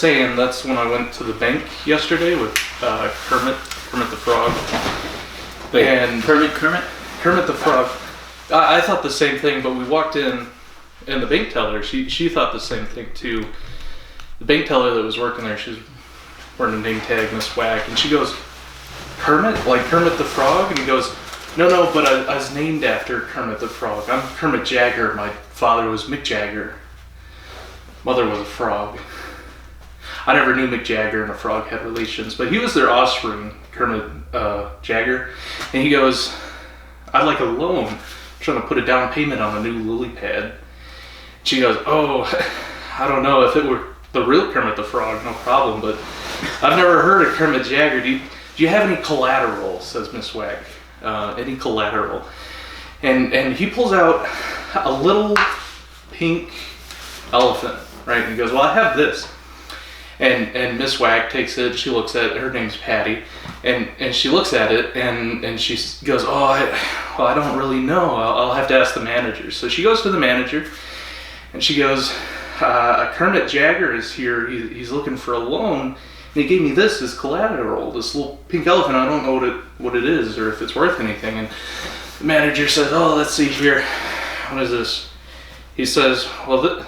saying, that's when I went to the bank yesterday with Kermit the Frog. Wait, and Kermit the Frog. I thought the same thing, but we walked in, and the bank teller, she thought the same thing too. The bank teller that was working there, she was wearing a name tag, Miss Whack, and she goes, Kermit? Like Kermit the Frog? And he goes, no, but I was named after Kermit the Frog. I'm Kermit Jagger. My father was Mick Jagger. Mother was a frog. I never knew Mick Jagger and a frog had relations, but he was their offspring, Kermit Jagger. And he goes, I'd like a loan. I'm trying to put a down payment on a new lily pad. She goes, oh, I don't know. If it were the real Kermit the Frog, no problem, but I've never heard of Kermit Jagger. Do you have any collateral, says Miss Whack. Any collateral. And he pulls out a little pink elephant, right? And he goes, well, I have this. And Miss Whack takes it, she looks at it, her name's Patty, and she looks at it, and she goes, oh, I don't really know, I'll have to ask the manager. So she goes to the manager, and she goes, Kermit Jagger is here, he's looking for a loan, and he gave me this as collateral, this little pink elephant. I don't know what it is, or if it's worth anything. And the manager says, oh, let's see here, what is this? He says, well,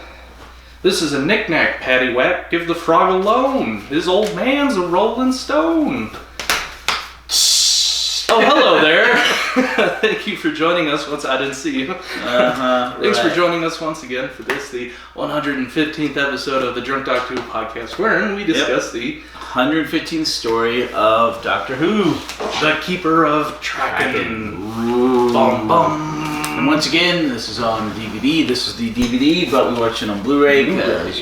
this is a knick-knack, Patty Whack. Give the frog a loan. His old man's a rolling stone. Oh, hello there. Thank you for joining us once. I didn't see you. Thanks for joining us once again for this, the 115th episode of the Drunk Doctor Who podcast, wherein we discuss the 115th story of Doctor Who. The Keeper of Traken. Bum, bum. And once again, this is on DVD. This is the DVD, but we watch it on Blu-ray because,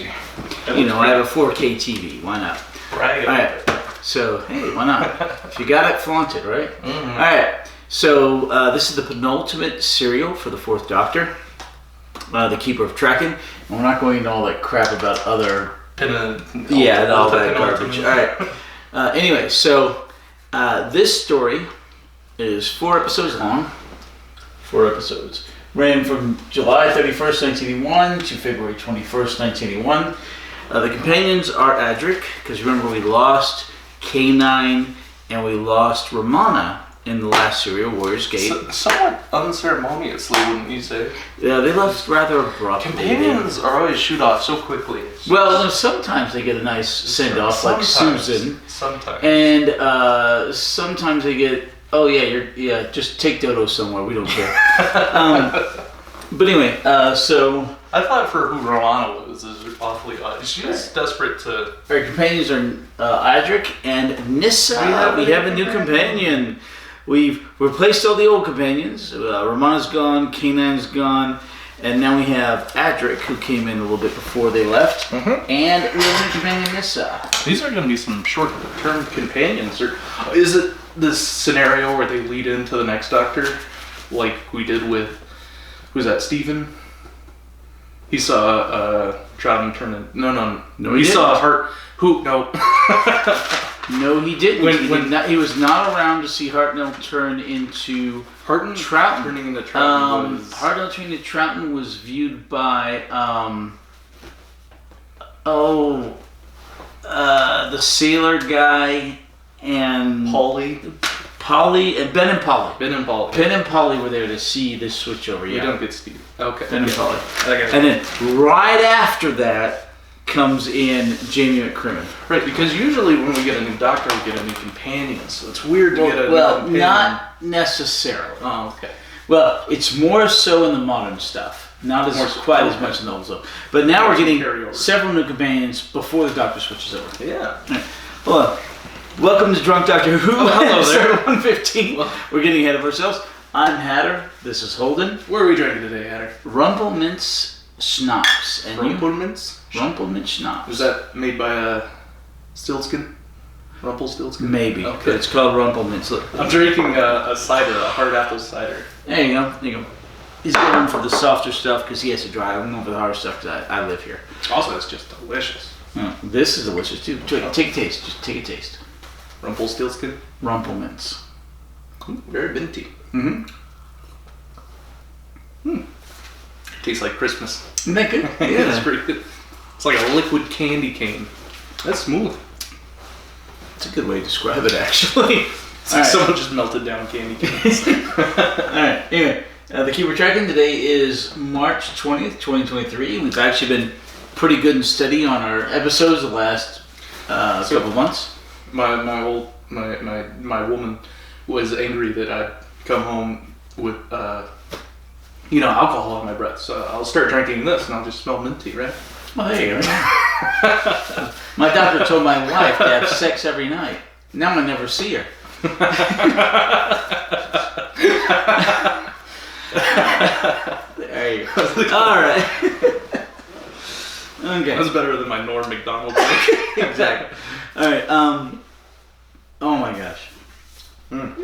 I have a 4K TV. Why not? Right. All right. So, hey, why not? If you got it, flaunt it, right? Mm-hmm. All right. So, this is the penultimate serial for the Fourth Doctor, the Keeper of Traken. And we're not going into all that crap about other... all that garbage. All right. Anyway, so this story is 4 episodes long. 4 episodes. Ran from July 31st, 1981 to February 21st, 1981. The companions are Adric, because remember we lost K9 and we lost Romana in the last serial, Warrior's Gate. Somewhat unceremoniously, wouldn't you say? Yeah, they left rather abruptly. Companions are always shoot off so quickly. Well, no, sometimes they get a nice send-off, like Susan. Sometimes. And sometimes they get... Oh yeah, just take Dodo somewhere. We don't care. But anyway, so I thought for who Romana was awfully odd. She was desperate to. Our companions are Adric and Nyssa. We have a new companion. We've replaced all the old companions. Romana's gone, K9's gone, and now we have Adric, who came in a little bit before they left, and we have a new companion, Nyssa. These are going to be some short-term companions, or is it this scenario where they lead into the next Doctor, like we did with, who's that, Stephen? He saw Troughton turn in. No. He saw Hart. Who? No. No, he didn't. He was not around to see Hartnell turn into Troughton. Turning into Troughton. Hartnell turning into Troughton was viewed by the sailor guy. And Polly and Ben and Polly. Ben and Polly were there to see this switch over. We don't get Steve. Okay. Ben and Polly. And then right after that comes in Jamie McCrimmon. Right, because usually when we get a new Doctor, we get a new companion. So it's weird to get a new companion. Well, not necessarily. Oh, okay. Well, it's more so in the modern stuff. Not as quite as much in the old stuff. But now we're getting several new companions before the Doctor switches over. Yeah. Right. Well, welcome to Drunk Doctor Who. Oh, hello there. 115. We're getting ahead of ourselves. I'm Hatter. This is Holden. What are we drinking today, Hatter? Rumplemints Schnapps. Rumplemints? Rumplemints Schnapps. Was that made by Stiltskin? Rumpelstiltskin? Maybe. Okay. But it's called Rumplemints. Look. I'm drinking a cider, a hard apple cider. There you go. He's going for the softer stuff because he has to drive. I'm going for the harder stuff because I live here. Also, it's just delicious. This is delicious too. Take a taste. Just take a taste. Rumpelstiltskin? Rumplemints. Very minty. Tastes like Christmas. Isn't that good? Yeah, it's pretty good. It's like a liquid candy cane. That's smooth. It's a good way to describe it, actually. It's like someone just melted down candy canes. Alright, anyway. The Keeper Traken today is March 20th, 2023. We've actually been pretty good and steady on our episodes the last couple of months. My woman was angry that I'd come home with alcohol in my breath. So I'll start drinking this and I'll just smell minty, right? Well, there you go. My doctor told my wife to have sex every night. Now I never see her. There you go. Alright. Okay. That's better than my Norm McDonald joke. Exactly. Alright, oh my gosh. Norm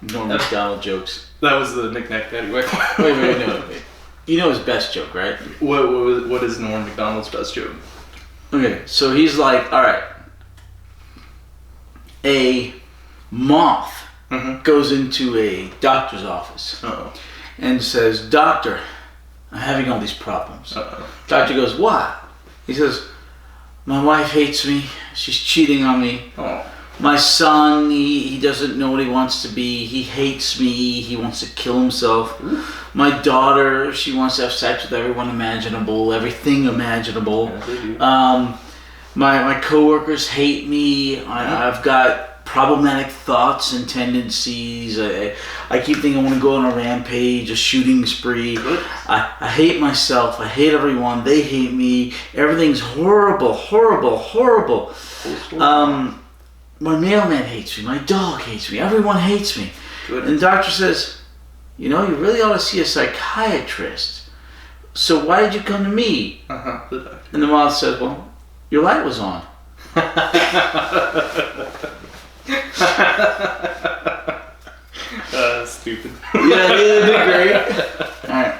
McDonald jokes. That was the knick-knack paddywhack. Wait. You know his best joke, right? What is Norm McDonald's best joke? Okay, so he's like, alright. A moth goes into a doctor's office and says, "Doctor, I'm having all these problems." Doctor goes, "What?" He says, "My wife hates me. She's cheating on me. My son, he doesn't know what he wants to be. He hates me. He wants to kill himself. My daughter, she wants to have sex with everyone imaginable, everything imaginable. My coworkers hate me. I've got problematic thoughts and tendencies. I keep thinking I want to go on a rampage, a shooting spree. I hate myself. I hate everyone. They hate me. Everything's horrible. My mailman hates me. My dog hates me. Everyone hates me." Good. And the doctor says, "You really ought to see a psychiatrist. So why did you come to me?" And the moth says, "Well, your light was on." Stupid. Yeah, it'd be great. Alright.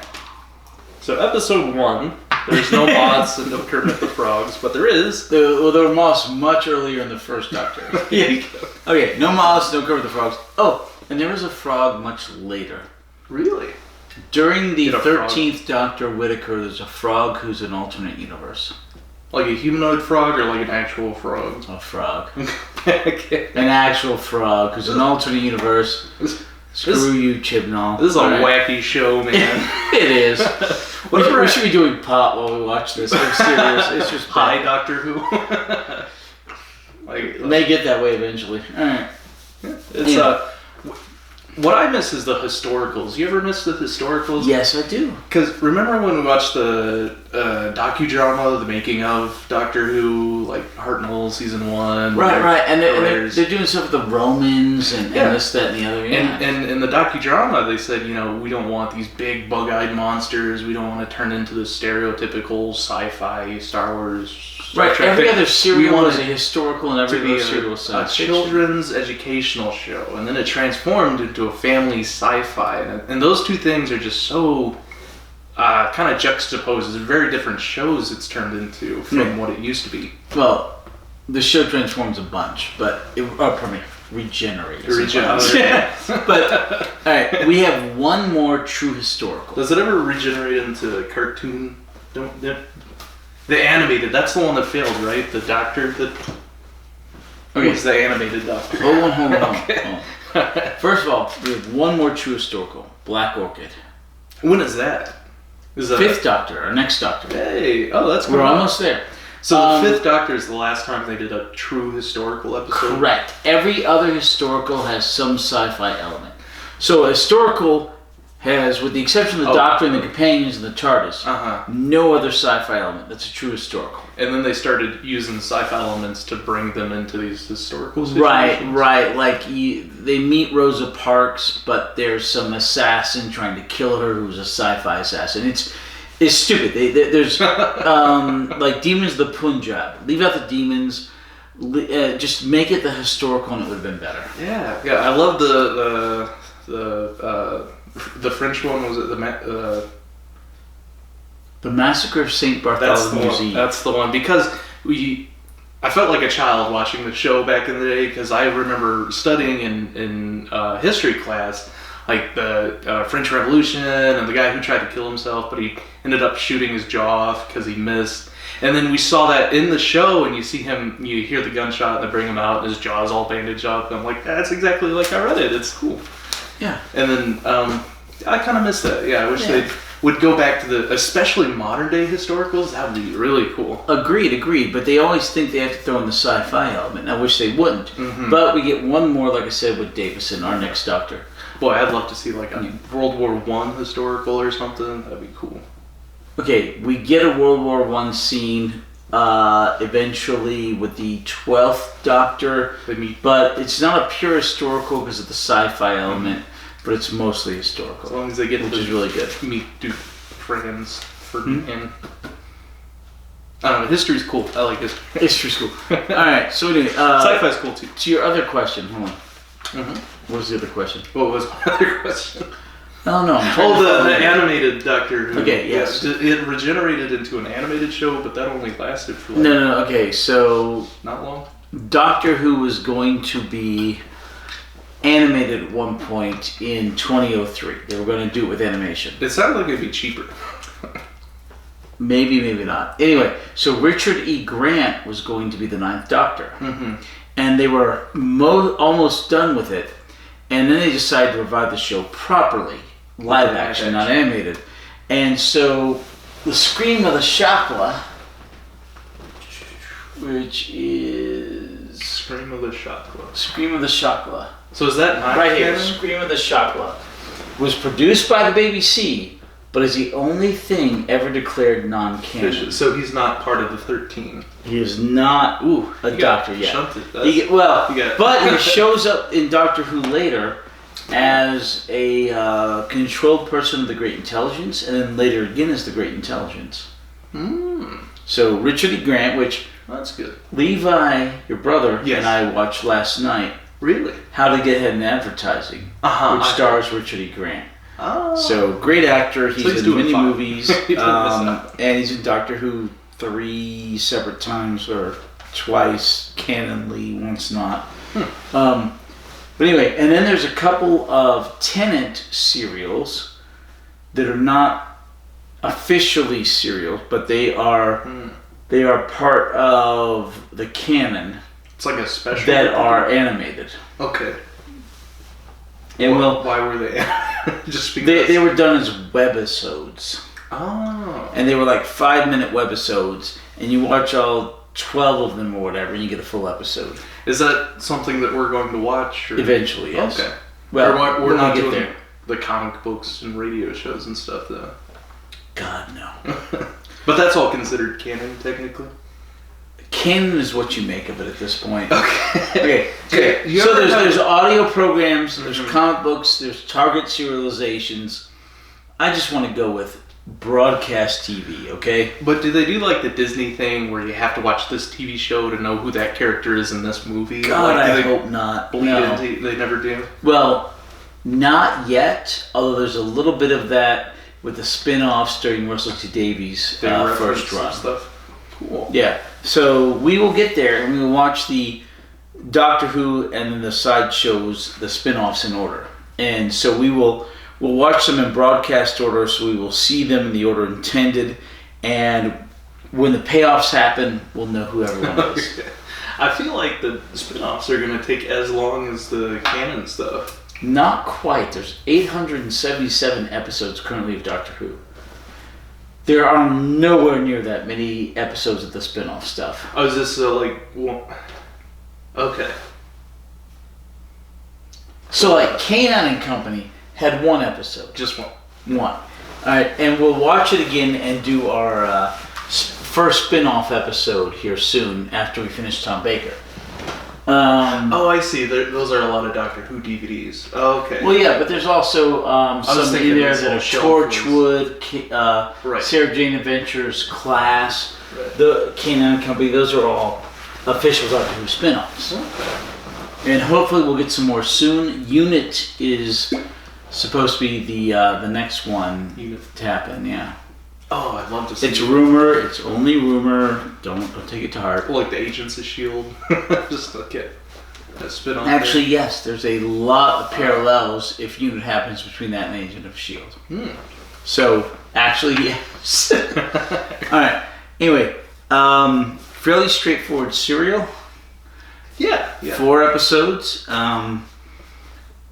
So episode 1, there's no moths and no Kermit the Frogs, but there is. There were moths much earlier in the first Doctor. Okay, no moths, no Kermit the Frogs. Oh, and there was a frog much later. Really? During the 13th Doctor Whittaker, there's a frog who's an alternate universe. Like a humanoid frog or like an actual frog? A frog. Okay. An actual frog who's an alternate universe. Screw you, Chibnall. This is a wacky show, man. It is. We should be doing pot while we watch this. I'm serious. It's just Hi, Doctor Who. It may get that way eventually. Alright. It's what I miss is the historicals. You ever miss the historicals? Yes, I do. Because remember when we watched the docudrama, the making of Doctor Who, like Hartnell season 1? Right. And they're doing stuff with the Romans and this, that, and the other. Yeah. And in the docudrama, they said, we don't want these big bug-eyed monsters. We don't want to turn into the stereotypical sci-fi Star Wars. Right, every other serial is a historical and every other serial is a children's educational show, and then it transformed into a family sci-fi, and those two things are just so kind of juxtaposed. It's very different shows it's turned into from what it used to be. Well, the show transforms a bunch, but regenerates. But all right, we have one more true historical. Does it ever regenerate into a cartoon? The animated, that's the one that failed, right? The Doctor that was the animated Doctor. Hold on. First of all, we have one more true historical, Black Orchid. When is that? Is that 5th Doctor, our next Doctor. Hey, that's cool. We're almost there. So the 5th Doctor is the last time they did a true historical episode? Correct. Every other historical has some sci-fi element. So a historical has, with the exception of the Doctor and the Companions and the TARDIS, no other sci-fi element. That's a true historical. And then they started using sci-fi elements to bring them into these historical situations. Right. Like they meet Rosa Parks, but there's some assassin trying to kill her who's a sci-fi assassin. It's stupid. There's like Demons of the Punjab. Leave out the demons. Just make it the historical, and it would have been better. Yeah. I love the French one. Was it the Massacre of St. Bartholomew's Eve? That's the one, because I felt like a child watching the show back in the day, because I remember studying in history class like the French Revolution and the guy who tried to kill himself, but he ended up shooting his jaw off because he missed. And then we saw that in the show, and you see him, you hear the gunshot, and they bring him out, and his jaw's all bandaged up. And I'm like, that's exactly like I read it. It's cool. Yeah. And then I kind of miss that. Yeah, I wish they would go back to the, especially modern day historicals. That would be really cool. Agreed. But they always think they have to throw in the sci-fi element. I wish they wouldn't. Mm-hmm. But we get one more, like I said, with Davison, our next Doctor. Boy, I'd love to see like a World War I historical or something. That'd be cool. Okay, we get a World War I scene eventually with the 12th Doctor, but it's not a pure historical because of the sci-fi element, but it's mostly historical. As long as they get which is really good. Meet Duke friends for him. I don't know, history's cool. I like history. History's cool. Alright, so anyway. Sci-fi's cool too. To your other question, hold on. Mm-hmm. What was the other question? What was my other question? Oh no. The animated Doctor Who. Okay, yes. It regenerated into an animated show, but that only lasted for like... No, okay, so... Not long? Doctor Who was going to be animated at one point in 2003. They were going to do it with animation. It sounded like it'd be cheaper. Maybe not. Anyway, so Richard E. Grant was going to be the 9th Doctor. Mm-hmm. And they were almost done with it. And then they decided to revive the show properly. Live action, not animated. And so the Scream of the Shakla, which is... Scream of the Shakla. Scream of the Shakla. So is that not right canon? here, Scream of the Shakla. Was produced by the BBC, but is the only thing ever declared non-canon. So he's not part of the 13. He is not a Doctor yet. But he shows up in Doctor Who later as a controlled person of the Great Intelligence, and then later again as the Great Intelligence. So Richard E. Grant, which that's good. Levi, your brother, and I watched last night. Really? How to Get Ahead in Advertising, which stars Richard E. Grant. Oh. So great actor. He's in many movies, and he's in Doctor Who 3 separate times, or twice canonly, once not. But anyway, and then there's a couple of Tennant serials that are not officially serials, but they are part of the canon. It's like a special that are animated. Okay. And why were they? Just because they were done as webisodes. Oh. And they were like 5-minute webisodes, and you watch all 12 of them or whatever, and you get a full episode. Is that something that we're going to watch? Or? Eventually, yes. Okay. Well, we're not doing the comic books and radio shows and stuff, though. God, no. But that's all considered canon, technically? Canon is what you make of it at this point. Okay. So there's audio programs, there's comic books, there's Target serializations. I just want to go with broadcast TV, okay? But do they do like the Disney thing where you have to watch this TV show to know who that character is in this movie? God, I hope not. No. They never do? Well, not yet, although there's a little bit of that with the spin-offs during Russell T Davies' first run. Stuff. Cool. Yeah, so we will get there and we will watch the Doctor Who and then the side shows, the spin-offs in order. And so we'll watch them in broadcast order, so we will see them in the order intended, and when the payoffs happen, we'll know who everyone is. I feel like the spin-offs are going to take as long as the canon stuff. Not quite. There's 877 episodes currently of Doctor Who. There are nowhere near that many episodes of the spin-off stuff. Oh, is this okay. So like K9 and Company had one episode. Just one. One. Alright, and we'll watch it again and do our first spin-off episode here soon after we finish Tom Baker. I see. Those are a lot of Doctor Who DVDs. Oh, okay. Well, yeah, but there's also some in there that are Torchwood, Sarah Jane Adventures, Class, the K9 Company. Those are all official Doctor Who spin-offs. Okay. And hopefully we'll get some more soon. Unit is supposed to be the next one to happen, yeah. Oh, I'd love to see it. It's rumor. It's only rumor. Don't take it to heart. Like the Agents of S.H.I.E.L.D. Just look at spin-off. Actually, yes, there's a lot of parallels if unit happens between that and Agent of S.H.I.E.L.D. So, actually, yes. Alright, anyway, fairly straightforward serial. Yeah. 4 episodes.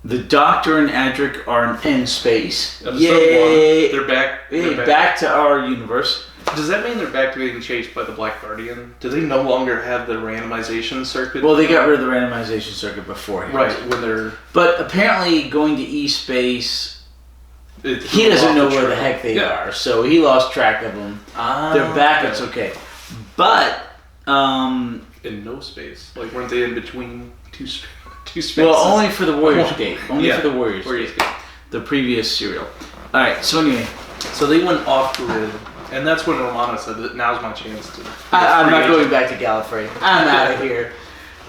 The Doctor and Adric are in space. Yay! 1, they're back. Back to our universe. Does that mean they're back to being chased by the Black Guardian? Do they no longer have the randomization circuit? Well, they got rid of the randomization circuit beforehand. Right, when they're... But apparently going to E-Space, he doesn't know where the heck they are, so he lost track of them. They're back, it's okay. But... in no space. Like, weren't they in between two spaces? Well, only for the Warriors Gate. Only for the Warriors Gate. The previous serial. Alright, so anyway. So they went off grid. And that's when Romana said that now's my chance to... I'm not going back to Gallifrey. I'm out of here.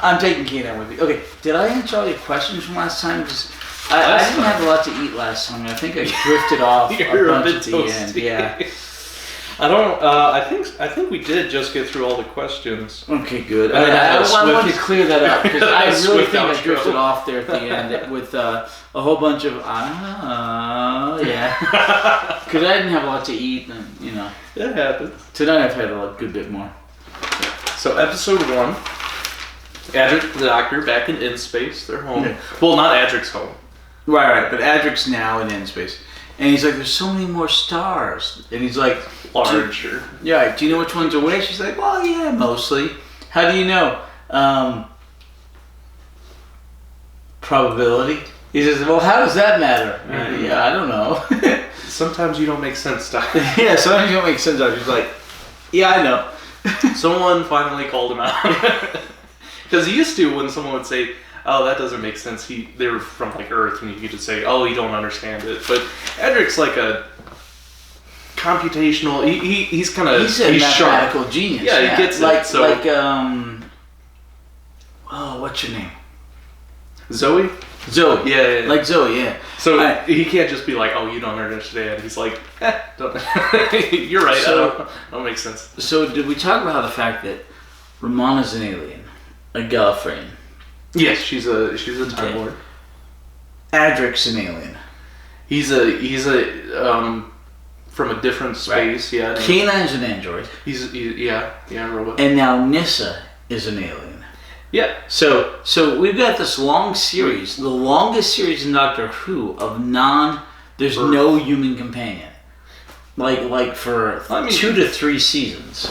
I'm taking Keenan with me. Okay, did I answer all your questions from last time? Because I didn't have a lot to eat last time. I think I drifted off a bunch at the end. Yeah. I don't... I think we did just get through all the questions. Okay, good. I wanted to clear that up because I really think I drifted off there at the end with a whole bunch of yeah. Because I didn't have a lot to eat, and you know. It happens. Tonight I've had a good bit more. So episode 1, Adric the Doctor back in space. They're home. Yeah. Well, not Adric's home. Right. But Adric's now in space. And he's like, there's so many more stars. And he's like... Larger. Yeah, do you know which ones are which? She's like, well, yeah, mostly. How do you know? Probability. He says, well, how does that matter? Yeah, I don't know. Sometimes you don't make sense, Doc. Yeah, sometimes you don't make sense, Doc. He's like, yeah, I know. Someone finally called him out. Because he used to, when someone would say, oh, that doesn't make sense, they were from like Earth, and you could just say, oh, you don't understand it. But Adric's like a computational, he's kind of... He's a mathematical genius. Yeah, he gets like, it. So. Like, what's your name? Zoe? Zoe. Yeah. Like Zoe, yeah. So he can't just be like, oh, you don't understand. He's like, don't. You're right, so, that makes sense. So did we talk about the fact that Romana's an alien? A Gallifreyan? Yes, she's a Time Lord. Adric's an alien. He's a from a different space, right. Yeah. Kanan's an android. He's a robot. And now Nyssa is an alien. Yeah. So we've got this long series, the longest series in Doctor Who of there's no human companion. Like for 2 to 3 seasons.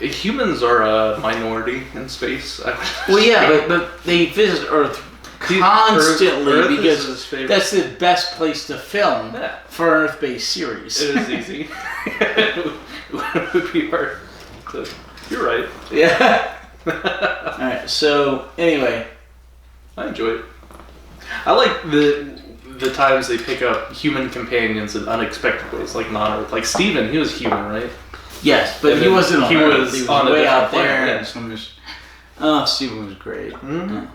Humans are a minority in space. Well, yeah, but they visit Earth constantly Earth because that's the best place to film for an Earth-based series. It is easy. It would be hard. You're right. Yeah. Alright, so anyway. I enjoy it. I like the times they pick up human companions in unexpected ways, like non-Earth. Like Steven, he was human, right? Yes, but he wasn't on Earth. He was on way out there. Yeah. Steven was great. Mm-hmm.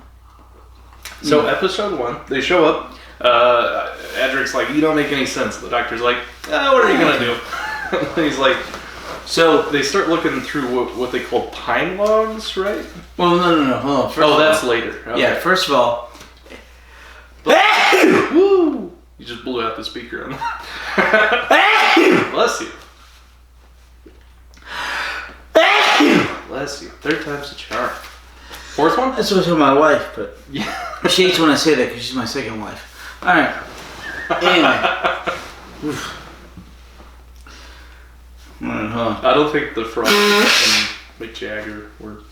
So episode 1, they show up. Adric's like, you don't make any sense. The Doctor's like, what are you gonna do? He's like, so they start looking through what they call time logs, right? Well, no, hold on. First that's later. Okay. Yeah, first of all, woo! You just blew out the speaker. Bless you. Bless you. 3rd time's the charm. 4th one? That's what I told my wife, but she hates when I say that because she's my second wife. All right. Anyway. I don't think the Frost and Mick Jagger were.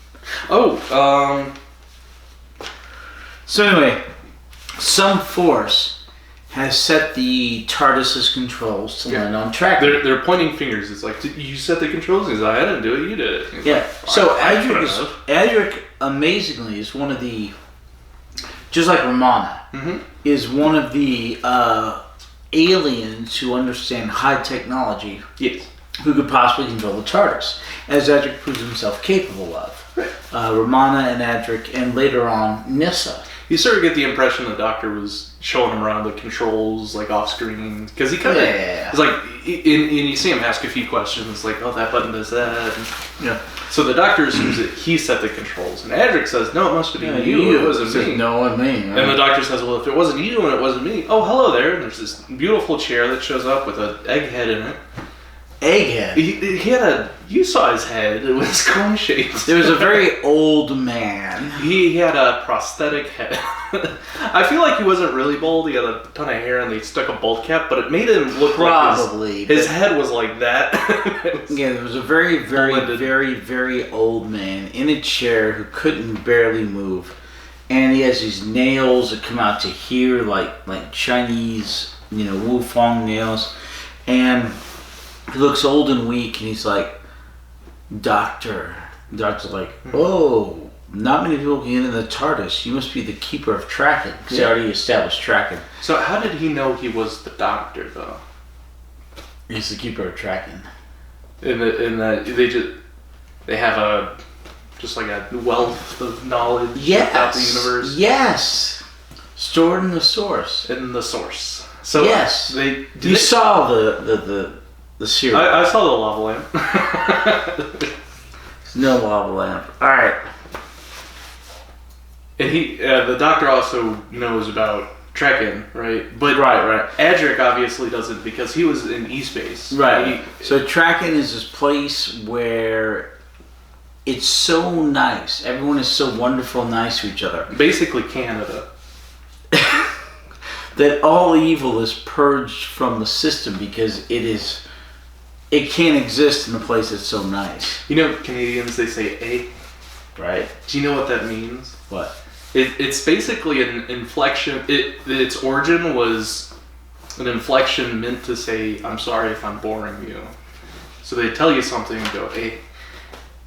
So anyway, some force has set the TARDIS's controls to land on Traken. They're pointing fingers. It's like, you set the controls? He's like, I didn't do it, you did it. Yeah. So Adric, amazingly, is one of the, just like Romana, is one of the aliens who understand high technology. Yes. Who could possibly control the TARDIS, as Adric proves himself capable of. Right. Romana and Adric, and later on Nyssa. you sort of get the impression the Doctor was showing him around the controls, like off screen, because he kind of it's like, and you see him ask a few questions, like, oh, that button does that. And, Yeah. so the Doctor assumes that he set the controls, and Adric says, no, it must have been you. It wasn't me. No, it wasn't me. Right? And the Doctor says, well, if it wasn't you and it wasn't me, oh, hello there. And there's this beautiful chair that shows up with an egg head in it. Egghead. He had you saw his head. It was cone shaped. There was a very old man. He had a prosthetic head. I feel like he wasn't really bald. He had a ton of hair and they stuck a bald cap, but it made him look Probably, like his head was like that. Yeah, there was a very, very, blended. very, very old man in a chair who couldn't barely move. And he has these nails that come out to here, like Chinese, Wu Fong nails. And he looks old and weak, and he's like, Doctor. The Doctor's like, oh, not many people can get in the TARDIS. You must be the keeper of Traken. Because they already established Traken. So how did he know he was the Doctor, though? He's the keeper of Traken. In that they have just like a wealth of knowledge about the universe. Yes. Stored in the source. In the source. So yes. You saw the series. I saw the lava lamp. No lava lamp. All right. And the Doctor also knows about Traken, right? But right. Adric obviously doesn't because he was in E-Space. Right. So Traken is this place where it's so nice. Everyone is so wonderful and nice to each other. Basically Canada. That all evil is purged from the system because it can't exist in a place that's so nice. Canadians, they say "eh." Right. Do you know what that means? What? It's basically an inflection. Its origin was an inflection meant to say, I'm sorry if I'm boring you. So they tell you something and go, eh.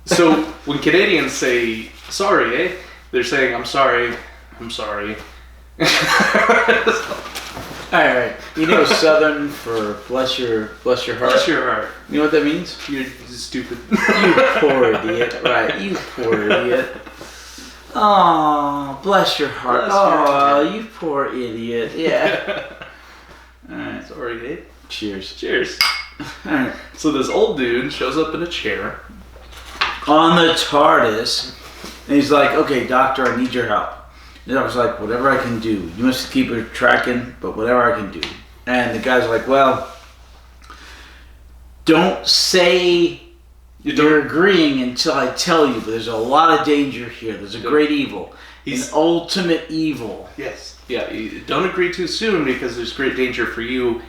So when Canadians say, sorry, eh, they're saying, I'm sorry. Alright. Southern for bless your heart. Bless your heart. You know what that means? You're stupid. You poor idiot. Right, you poor idiot. Oh, bless your heart. You poor idiot. Yeah. Alright. Sorry, eh? Cheers. Alright. So this old dude shows up in a chair. On the TARDIS. And he's like, okay, Doctor, I need your help. And I was like, whatever I can do. You must keep her tracking, but whatever I can do. And the guy's like, well, don't say you're agreeing until I tell you, but there's a lot of danger here. There's a great evil. He's an ultimate evil. Yes. Yeah, you don't agree too soon because there's great danger for you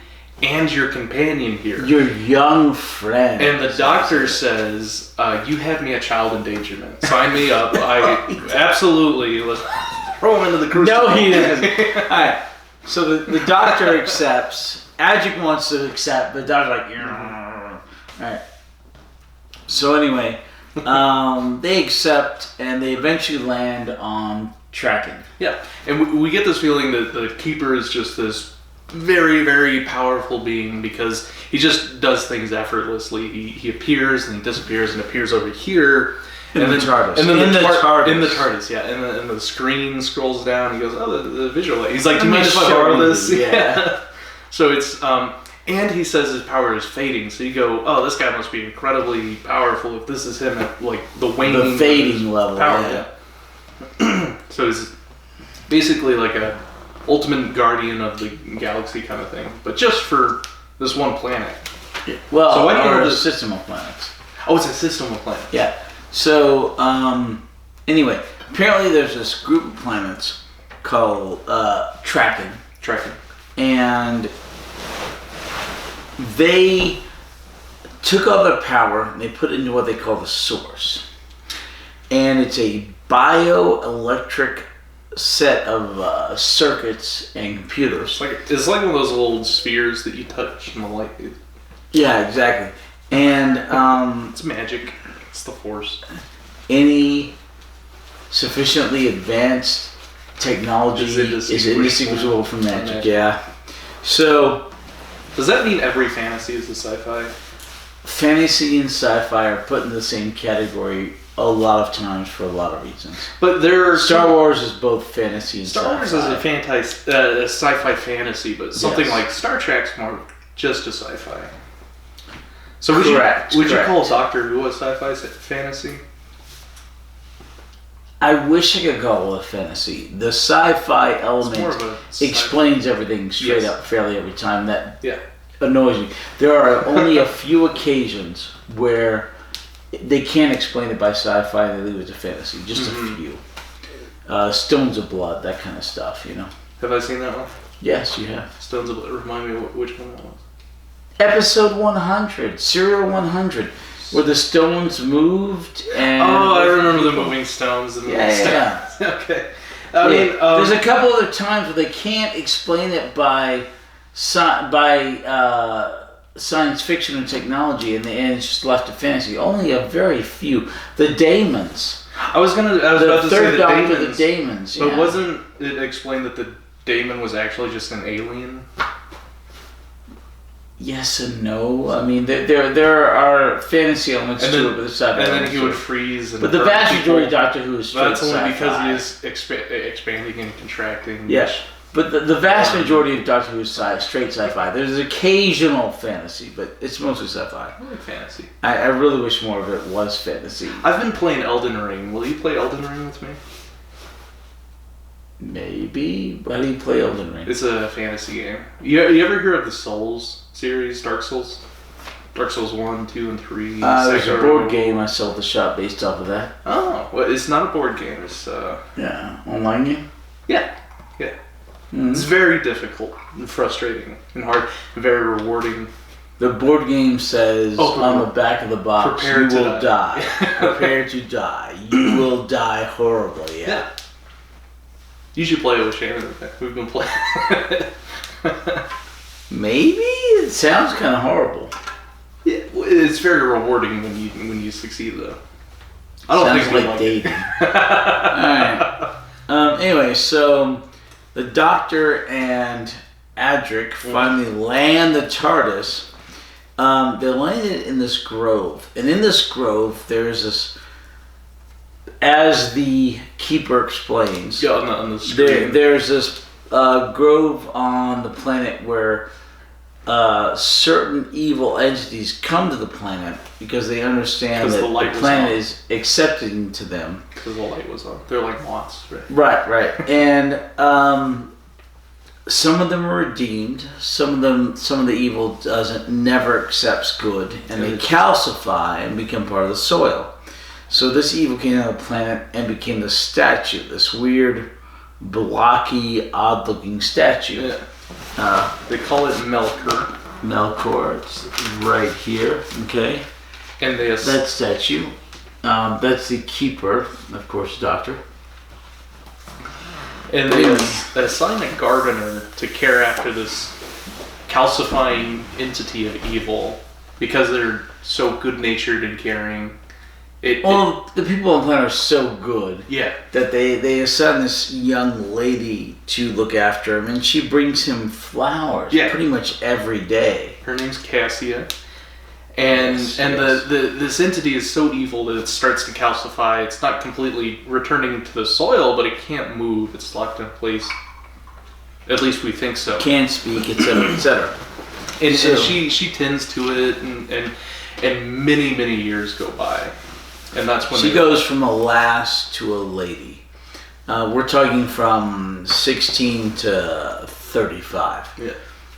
and your companion here. Your young friend. And the Doctor says, you have me a child endangerment. Sign me up. I absolutely... Let's throw him into the crucible. No, he doesn't. Alright. So the Doctor accepts. Adric wants to accept, but the Doctor's like, alright. So anyway, they accept, and they eventually land on Traken. Yeah, and we get this feeling that the Keeper is just this very, very powerful being because he just does things effortlessly. He appears and he disappears and appears over here. In the TARDIS. And then in the TARDIS. In the TARDIS, yeah. And the screen scrolls down. He goes, oh, the visual. He's like, do you mind if I borrow this? Yeah. So it's, and he says his power is fading. So you go, oh, this guy must be incredibly powerful if this is him at, like, the waning. The fading level, power. Yeah. So he's basically like a ultimate guardian of the galaxy kind of thing. But just for this one planet. Yeah. Well, so why do you know the system of planets? Oh, it's a system of planets. Yeah. So, anyway, apparently there's this group of planets called Traken. And they took all their power and they put it into what they call the source. And it's a bioelectric set of circuits and computers. It's like one of those old spheres that you touch and the light. Yeah, exactly. And it's magic. It's the Force. Any sufficiently advanced technology is indistinguishable from magic. Yeah. So, does that mean every fantasy is a sci-fi? Fantasy and sci-fi are put in the same category a lot of times for a lot of reasons. But there are Star Wars is both fantasy and Star Wars is a sci-fi fantasy, but something like Star Trek's more just a sci-fi. So would you call Doctor Who a sci-fi fantasy? I wish I could call it a fantasy. The sci-fi element explains everything straight up fairly every time. That annoys me. There are only a few occasions where they can't explain it by sci-fi and they leave it to fantasy. Just a few. Stones of Blood, that kind of stuff, you know. Have I seen that one? Yes, you have. Stones of Blood. Remind me which one that was. Episode 100, Serial 100, where the stones moved and... Oh, I remember the moving stones. And yeah. Okay. I mean, there's a couple other times where they can't explain it by science fiction and technology, and it's just left to fantasy. Only a very few. The Daemons. I was about to say the Daemons. The Daemons, But wasn't it explained that the Daemon was actually just an alien? Yes and no. I mean, there are fantasy elements to it, but it's not. And then he would freeze. But the vast majority of Doctor Who is straight That's only sci-fi. because he is expanding and contracting. Yes. But the vast majority of Doctor Who is straight sci-fi. There's occasional fantasy, but it's mostly sci-fi. I like fantasy. I really wish more of it was fantasy. I've been playing Elden Ring. Will you play Elden Ring with me? Maybe. How do you play Elden Ring? It's a fantasy game. You ever hear of the Souls series, Dark Souls? Dark Souls 1, 2, and 3. There's a board game I sold the shop based off of that. Oh, well, it's not a board game. It's online game? Yeah. Mm-hmm. It's very difficult and frustrating and hard and very rewarding. The board game says on the back of the box, you will die. Prepare to die. You will die horribly. Yeah. You should play it with Shannon. We've been playing. Maybe? It sounds kind of horrible. Yeah, it's very rewarding when you succeed, though. I don't think like dating. Alright. Anyway, so the Doctor and Adric finally land the TARDIS. They landed in this grove. And in this grove, there's this... As the Keeper explains, on the screen. There's this grove on the planet where certain evil entities come to the planet because they understand that the planet is accepting to them. Because the light was on. They're like moths, right? Right. And some of them are redeemed. Some of the evil never accepts good, and they calcify and become part of the soil. So this evil came on the planet and became the statue, this weird, blocky, odd-looking statue. Yeah. They call it Melkor. Melkor, it's right here, okay? And that statue, that's the Keeper, of course, Doctor. And they assign a gardener to care after this calcifying entity of evil because they're so good-natured and caring. The people on the planet are so good that they assign this young lady to look after him, and she brings him flowers pretty much every day. Her name's Cassia, and this entity is so evil that it starts to calcify. It's not completely returning to the soil, but it can't move. It's locked in place. At least we think so. Can't speak, etc., etc. And she tends to it, and many years go by. And that's when she goes from a lass to a lady. We're talking from 16 to 35. Yeah.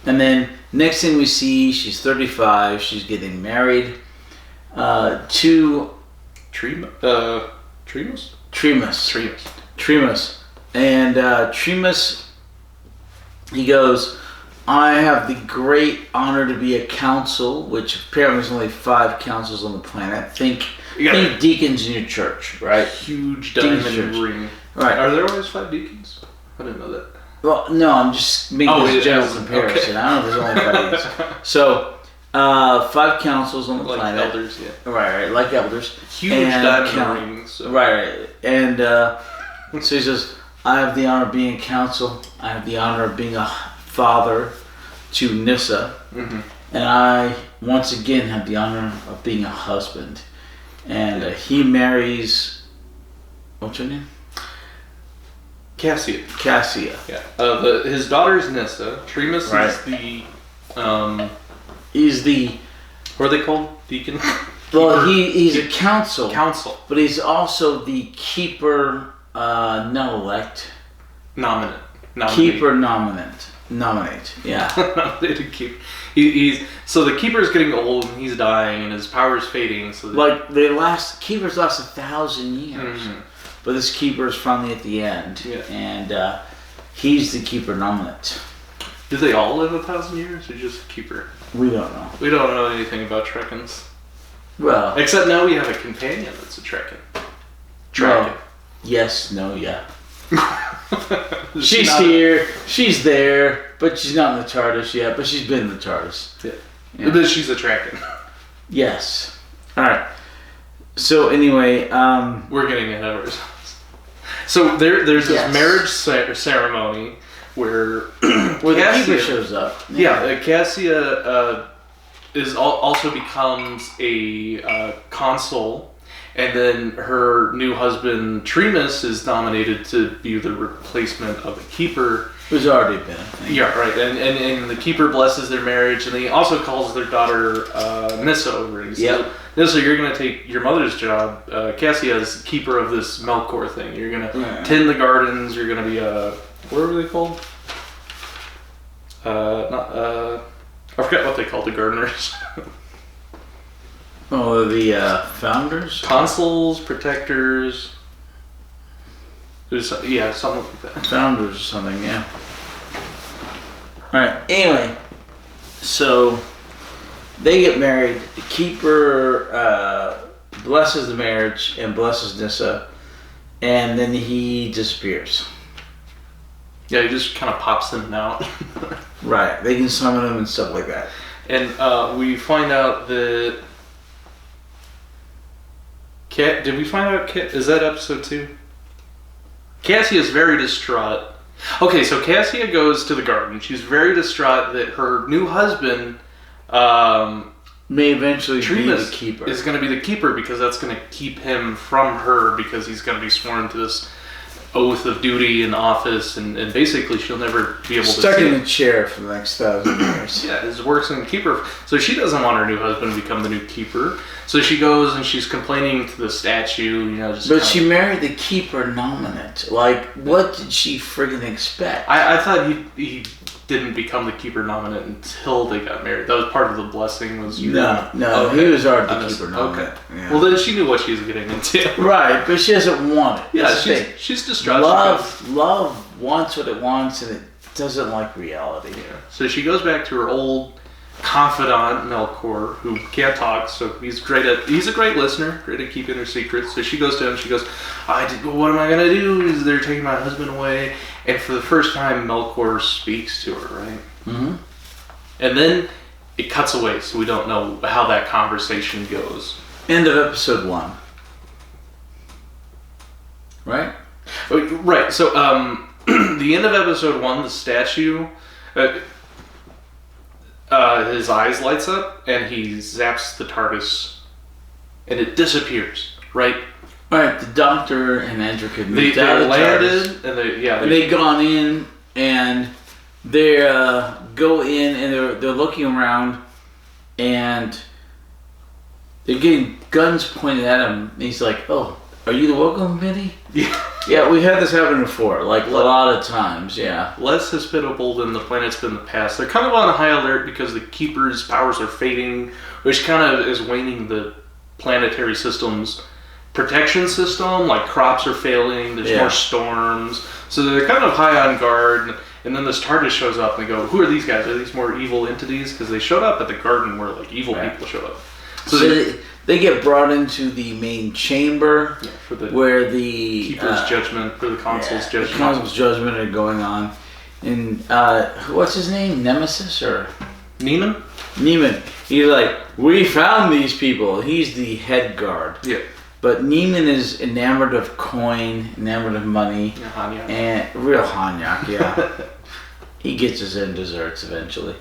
And then next thing we see, she's 35. She's getting married to Tremas. And Tremas, he goes, I have the great honor to be a council, which apparently there's only 5 councils on the planet. Think deacons in your church, right? Huge diamond ring. Right. Are there always 5 deacons? I didn't know that. Well, no, I'm just making this general comparison. Okay. I don't know if there's only 5 deacons. So, 5 councils on the planet. Like elders, yeah. Right, like elders. Huge diamond rings. So. Right. And so he says, I have the honor of being a council. I have the honor of being a father to Nyssa. Mm-hmm. And I, once again, have the honor of being a husband. and he marries. What's her name? Cassia. Yeah. His daughter is Nyssa. Tremus is the. He's the. What are they called? Deacon. Well, he's a council. Council. But he's also the keeper. Not elect. Nominate. Keeper nominate. Yeah. Nominated keeper. So the keeper's getting old and he's dying and his power's fading. So keepers last 1,000 years, but this keeper is finally at the end, and he's the keeper nominate. Do they all live 1,000 years or just a keeper? We don't know. We don't know anything about Trekens. Well, except now we have a companion that's a Traken. Well, yes, no, yeah. She's here, she's there, but she's not in the TARDIS yet, but she's been in the TARDIS. Yeah. But she's a Traken. Yes. Alright. So anyway, we're getting ahead of ourselves. So there's this marriage ceremony where the keeper shows up. Yeah, Cassia also becomes a consul. And then her new husband, Tremus, is nominated to be the replacement of the keeper. Who's already been, I think. Yeah, right. And the keeper blesses their marriage, and he also calls their daughter Nyssa over. And he says, Nyssa, you're going to take your mother's job. Cassia is keeper of this Melkor thing. You're going to tend the gardens. You're going to be what were they called? I forgot what they called the gardeners. Oh, the founders? Consuls, protectors. Something like that. Founders or something, yeah. Alright, anyway. So, they get married. The keeper blesses the marriage and blesses Nyssa. And then he disappears. Yeah, he just kind of pops in and out. Right, they can summon him and stuff like that. And we find out that... Did we find out? Is that episode 2? Cassia is very distraught. Okay, so Cassia goes to the garden. She's very distraught that her new husband may eventually be the Tremus keeper. Is going to be the keeper because that's going to keep him from her because he's going to be sworn to this oath of duty and office, and basically she'll never be able to stuck in the chair for the next 1,000 years. Yeah, his works in keeper. So she doesn't want her new husband to become the new keeper. So she goes and she's complaining to the statue, But she married the keeper nominate. Like, what did she friggin' expect? I thought he didn't become the keeper nominate until they got married. That was part of the blessing. No, he was already the keeper nominate. Okay. Yeah. Well, then she knew what she was getting into. Right, but she doesn't want it. Yeah, she's distraught. Love wants what it wants, and it doesn't like reality. Yeah. So she goes back to her old confidant Melkor, who can't talk, so he's a great listener, great at keeping her secrets. So she goes to him, she goes, what am I going to do? They're taking my husband away. And for the first time, Melkor speaks to her, right? Mm-hmm. And then it cuts away, so we don't know how that conversation goes. End of episode 1. Right? Right, so the end of episode 1, the statue... his eyes lights up and he zaps the TARDIS and it disappears, right? Right, the Doctor and Edric had moved they out of landed TARDIS, and they've gone in and they go in and they're looking around and they're getting guns pointed at him and he's like, oh, are you the welcome committee? Yeah, we've had this happen before, like a lot of times, yeah. Less hospitable than the planet's been in the past. They're kind of on a high alert because the Keeper's powers are fading, which kind of is waning the planetary system's protection system. Like crops are failing, there's more storms. So they're kind of high on guard. And then this TARDIS shows up and they go, who are these guys? Are these more evil entities? Because they showed up at the garden where like evil people showed up. So they get brought into the main chamber where the Keeper's judgment, or the Consul's judgment. The Consul's judgment are going on. And what's his name? Nemesis or Neiman? Neiman. He's like, we found these people. He's the head guard. Yeah. But Neiman is enamored of coin, enamored of money, and real Hanyak, yeah. He gets his end desserts eventually.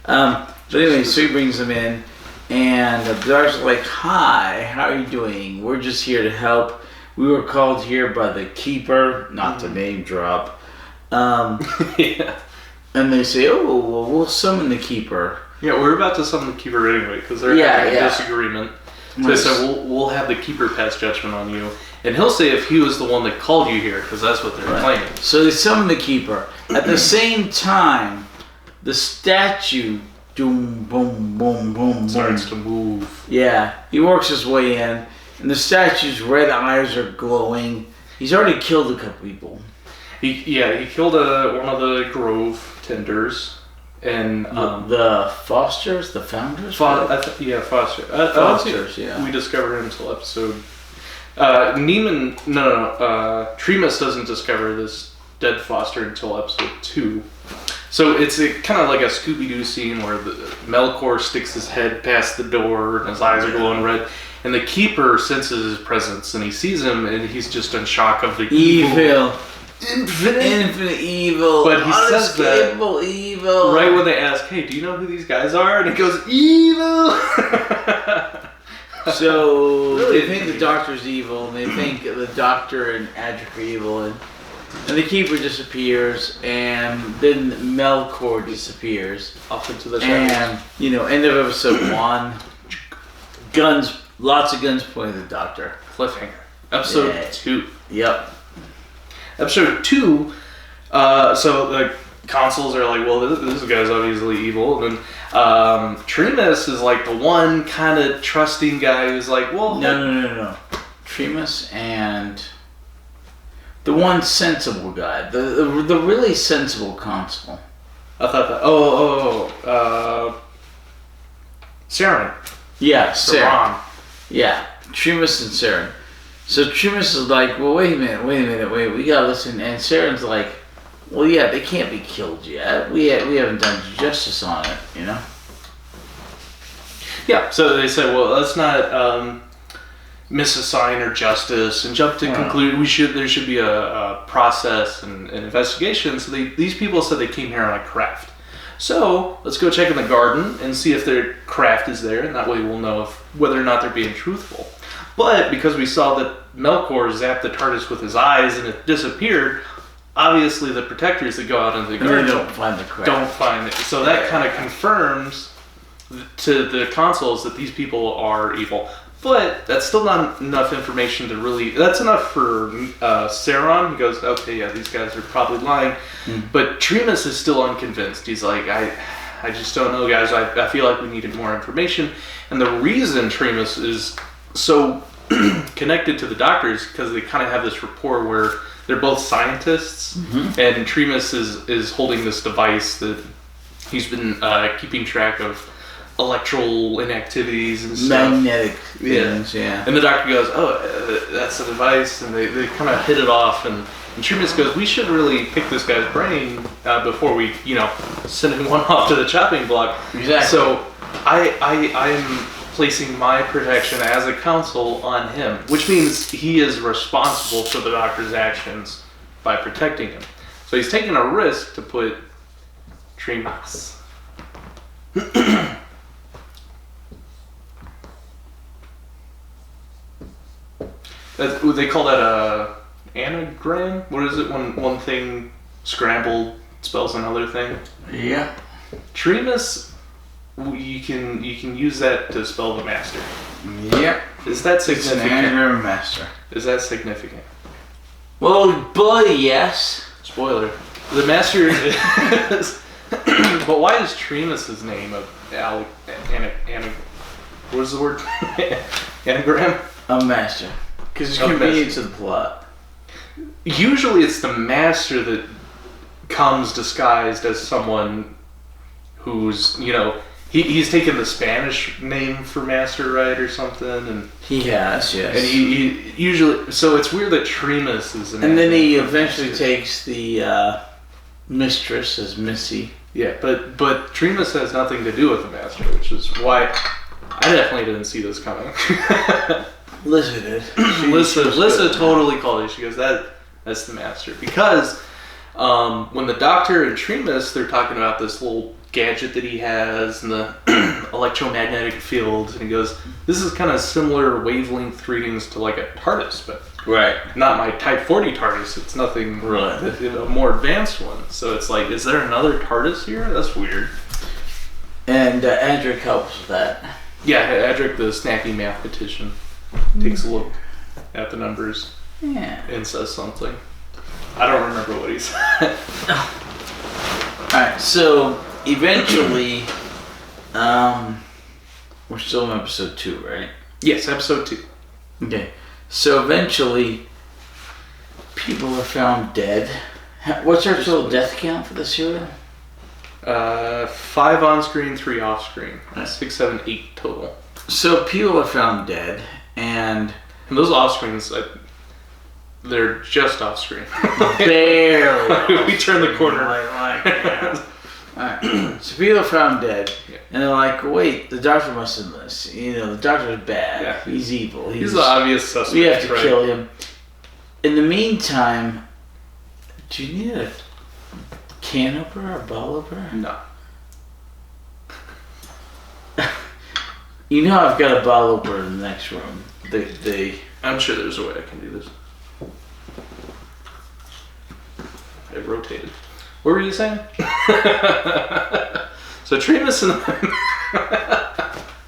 But anyway, so he brings them in. And the doctor's like, "Hi, how are you doing? We're just here to help. We were called here by the keeper, not to name drop." Yeah. And they say, "Oh, well, we'll summon the keeper." Yeah, we're about to summon the keeper anyway because they're having a disagreement. So they said, we'll have the keeper pass judgment on you. And he'll say if he was the one that called you here, because that's what they're claiming. So they summon the keeper. At the same time, the statue, boom, boom, boom, boom, Starts to move. Yeah, he works his way in, and the statue's red eyes are glowing. He's already killed a couple people. He killed one of the Grove tenders. And the Fosters, the founders? Foster. Fosters, yeah. We discovered him until episode. Tremas doesn't discover this dead Foster until episode 2. So it's kind of like a Scooby-Doo scene where the Melkor sticks his head past the door and his eyes are glowing red. And the keeper senses his presence and he sees him and he's just in shock of the evil. Infinite evil, but he says that evil. Right when they ask, "Hey, do you know who these guys are?" and he goes, "Evil." So really, they think the Doctor's evil, and they think the Doctor and Adric are evil, and the Keeper disappears, and then Melkor disappears off into the shadows. And end of episode 1, lots of guns pointed at the Doctor. Cliffhanger. Episode 2. Yep. Episode 2, so the consuls are like, well, this guy's obviously evil. And then Tremas is like the one kind of trusting guy who's like, well... No. Tremas and the one sensible guy. The really sensible consul. I thought that... Saren. Yeah, Saren. Saran. Yeah, Tremas and Saren. So Tremas is like, well, wait a minute, we gotta listen. And Saren's like, well, yeah, they can't be killed yet. We haven't done justice on it, Yeah, so they said, well, let's not miss a sign or justice and jump to conclude. There should be a process and investigation. So these people said they came here on a craft. So let's go check in the garden and see if their craft is there, and that way we'll know whether or not they're being truthful. But because we saw that Melkor zapped the TARDIS with his eyes and it disappeared, obviously the protectors that go out into the garden don't find the craft. Don't find it. So that kind of confirms to the consuls that these people are evil. But that's still not enough information to really... That's enough for Saron. He goes, okay, yeah, these guys are probably lying. But Tremas is still unconvinced. He's like, I just don't know, guys. I feel like we needed more information. And the reason Tremas is so connected to the Doctor is because they kind of have this rapport where they're both scientists. And Tremas is holding this device that he's been keeping track of electrical inactivities and stuff. Magnetic things, yeah. And the Doctor goes, oh, that's the device, and they kind of hit it off, and Tremas goes, we should really pick this guy's brain before we, send him one off to the chopping block. Exactly. So I'm placing my protection as a consul on him, which means he is responsible for the Doctor's actions by protecting him. So he's taking a risk to put Tremas. They call that a anagram? What is it when one thing scrambled spells another thing? Yeah. Tremas, you can use that to spell the master. Yep. Is that significant? It's an anagram master. Is that significant? Well, boy, yes. Spoiler. The master is... But why is Tremas' name what is the word? Anagram? A master. Because it's convenient to the plot. Usually it's the master that comes disguised as someone who's, he's taken the Spanish name for master, right, or something, and he has, yes. And he usually, so it's weird that Tremas is an. And then he eventually takes the mistress as Missy. Yeah, but Tremas has nothing to do with the master, which is why I definitely didn't see this coming. Lyssa did. Lyssa totally called it. She goes, that's the master. Because when the Doctor and Tremas, they're talking about this little gadget that he has and the electromagnetic fields, and he goes, "This is kind of similar wavelength readings to like a TARDIS, but not my Type 40 TARDIS. It's nothing a more advanced one." So it's like, is there another TARDIS here? That's weird. And Adric helps with that. Yeah, Adric, the snacky mathematician, takes a look at the numbers and says something. I don't remember what he said. Alright, so eventually, we're still in episode 2, right? Yes, episode 2. Okay, so eventually, people are found dead. What's our total death count for the serial? 5 on screen, 3 off screen. 6, 7, 8 total. So people are found dead, and those off screens, they're just off screen. Barely. We turn the corner. Alright. So people are found dead, and they're like, wait, the doctor must have done this. You know, the doctor's bad. Yeah. He's evil. He's the obvious suspect. We have to kill him. In the meantime, do you need a can opener or a bottle opener? No. You know I've got a bottle opener in the next room. I'm sure there's a way I can do this. I rotated. What were you saying? So Tremas and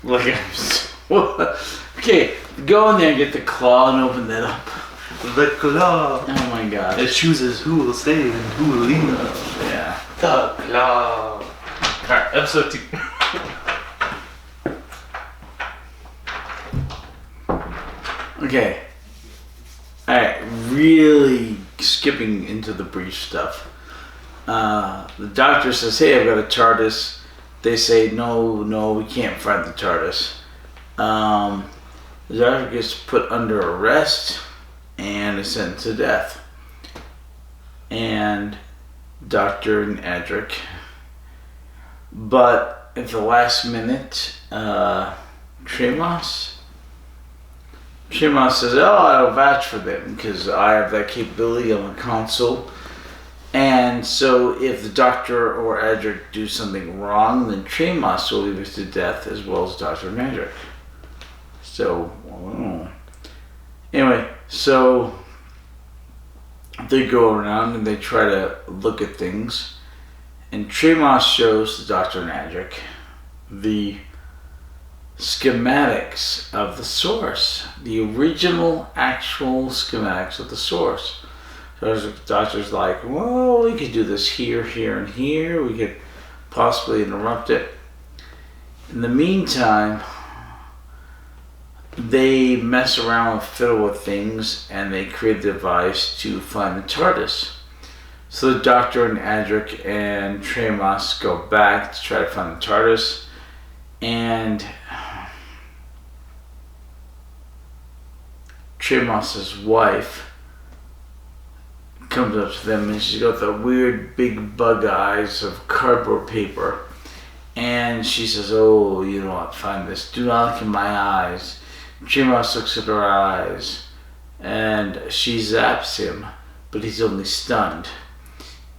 Look at him. Okay, go in there and get the claw and open that up. The claw. Oh my god. It chooses who will stay and who will leave. Yeah. The claw. Alright, episode 2. Okay. Alright, really skipping into the brief stuff. The doctor says, hey, I've got a TARDIS. They say, no, we can't find the TARDIS. The doctor gets put under arrest and is sentenced to death. And Doctor and Adric. But at the last minute, Tremas says, oh, I'll vouch for them because I have that capability on the console. And so if the doctor or Adric do something wrong, then Tremas will leave us to death as well as Dr. and Adric. So, anyway, so they go around and they try to look at things. And Tremas shows the Dr. and Adric the schematics of the source, the original actual schematics of the source. So the doctor's like, well, we could do this here, here, and here. We could possibly interrupt it. In the meantime, they mess around, fiddle with things, and they create a device to find the TARDIS. So the doctor and Adric and Tremas go back to try to find the TARDIS, and Tremas' wife comes up to them and she's got the weird big bug eyes of cardboard paper, and she says, oh, you know what, find this, do not look in my eyes. Tremas looks at her eyes and she zaps him, but he's only stunned.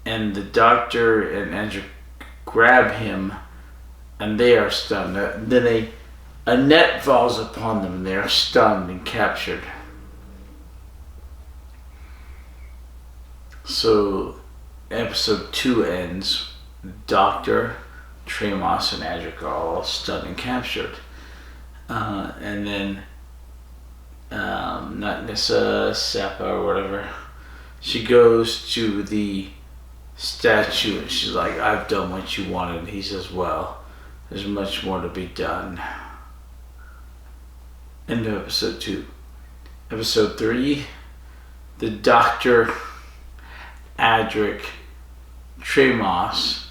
And the doctor and Andrew grab him and they are stunned. Then a net falls upon them and they are stunned and captured. So episode 2 ends. Doctor, Tremas, and Adric are all stunned and captured. And then not Nyssa, Sappa or whatever, she goes to the statue and she's like, I've done what you wanted. And he says, well, there's much more to be done. End of episode 2. Episode 3, the Doctor, Adric, Tremas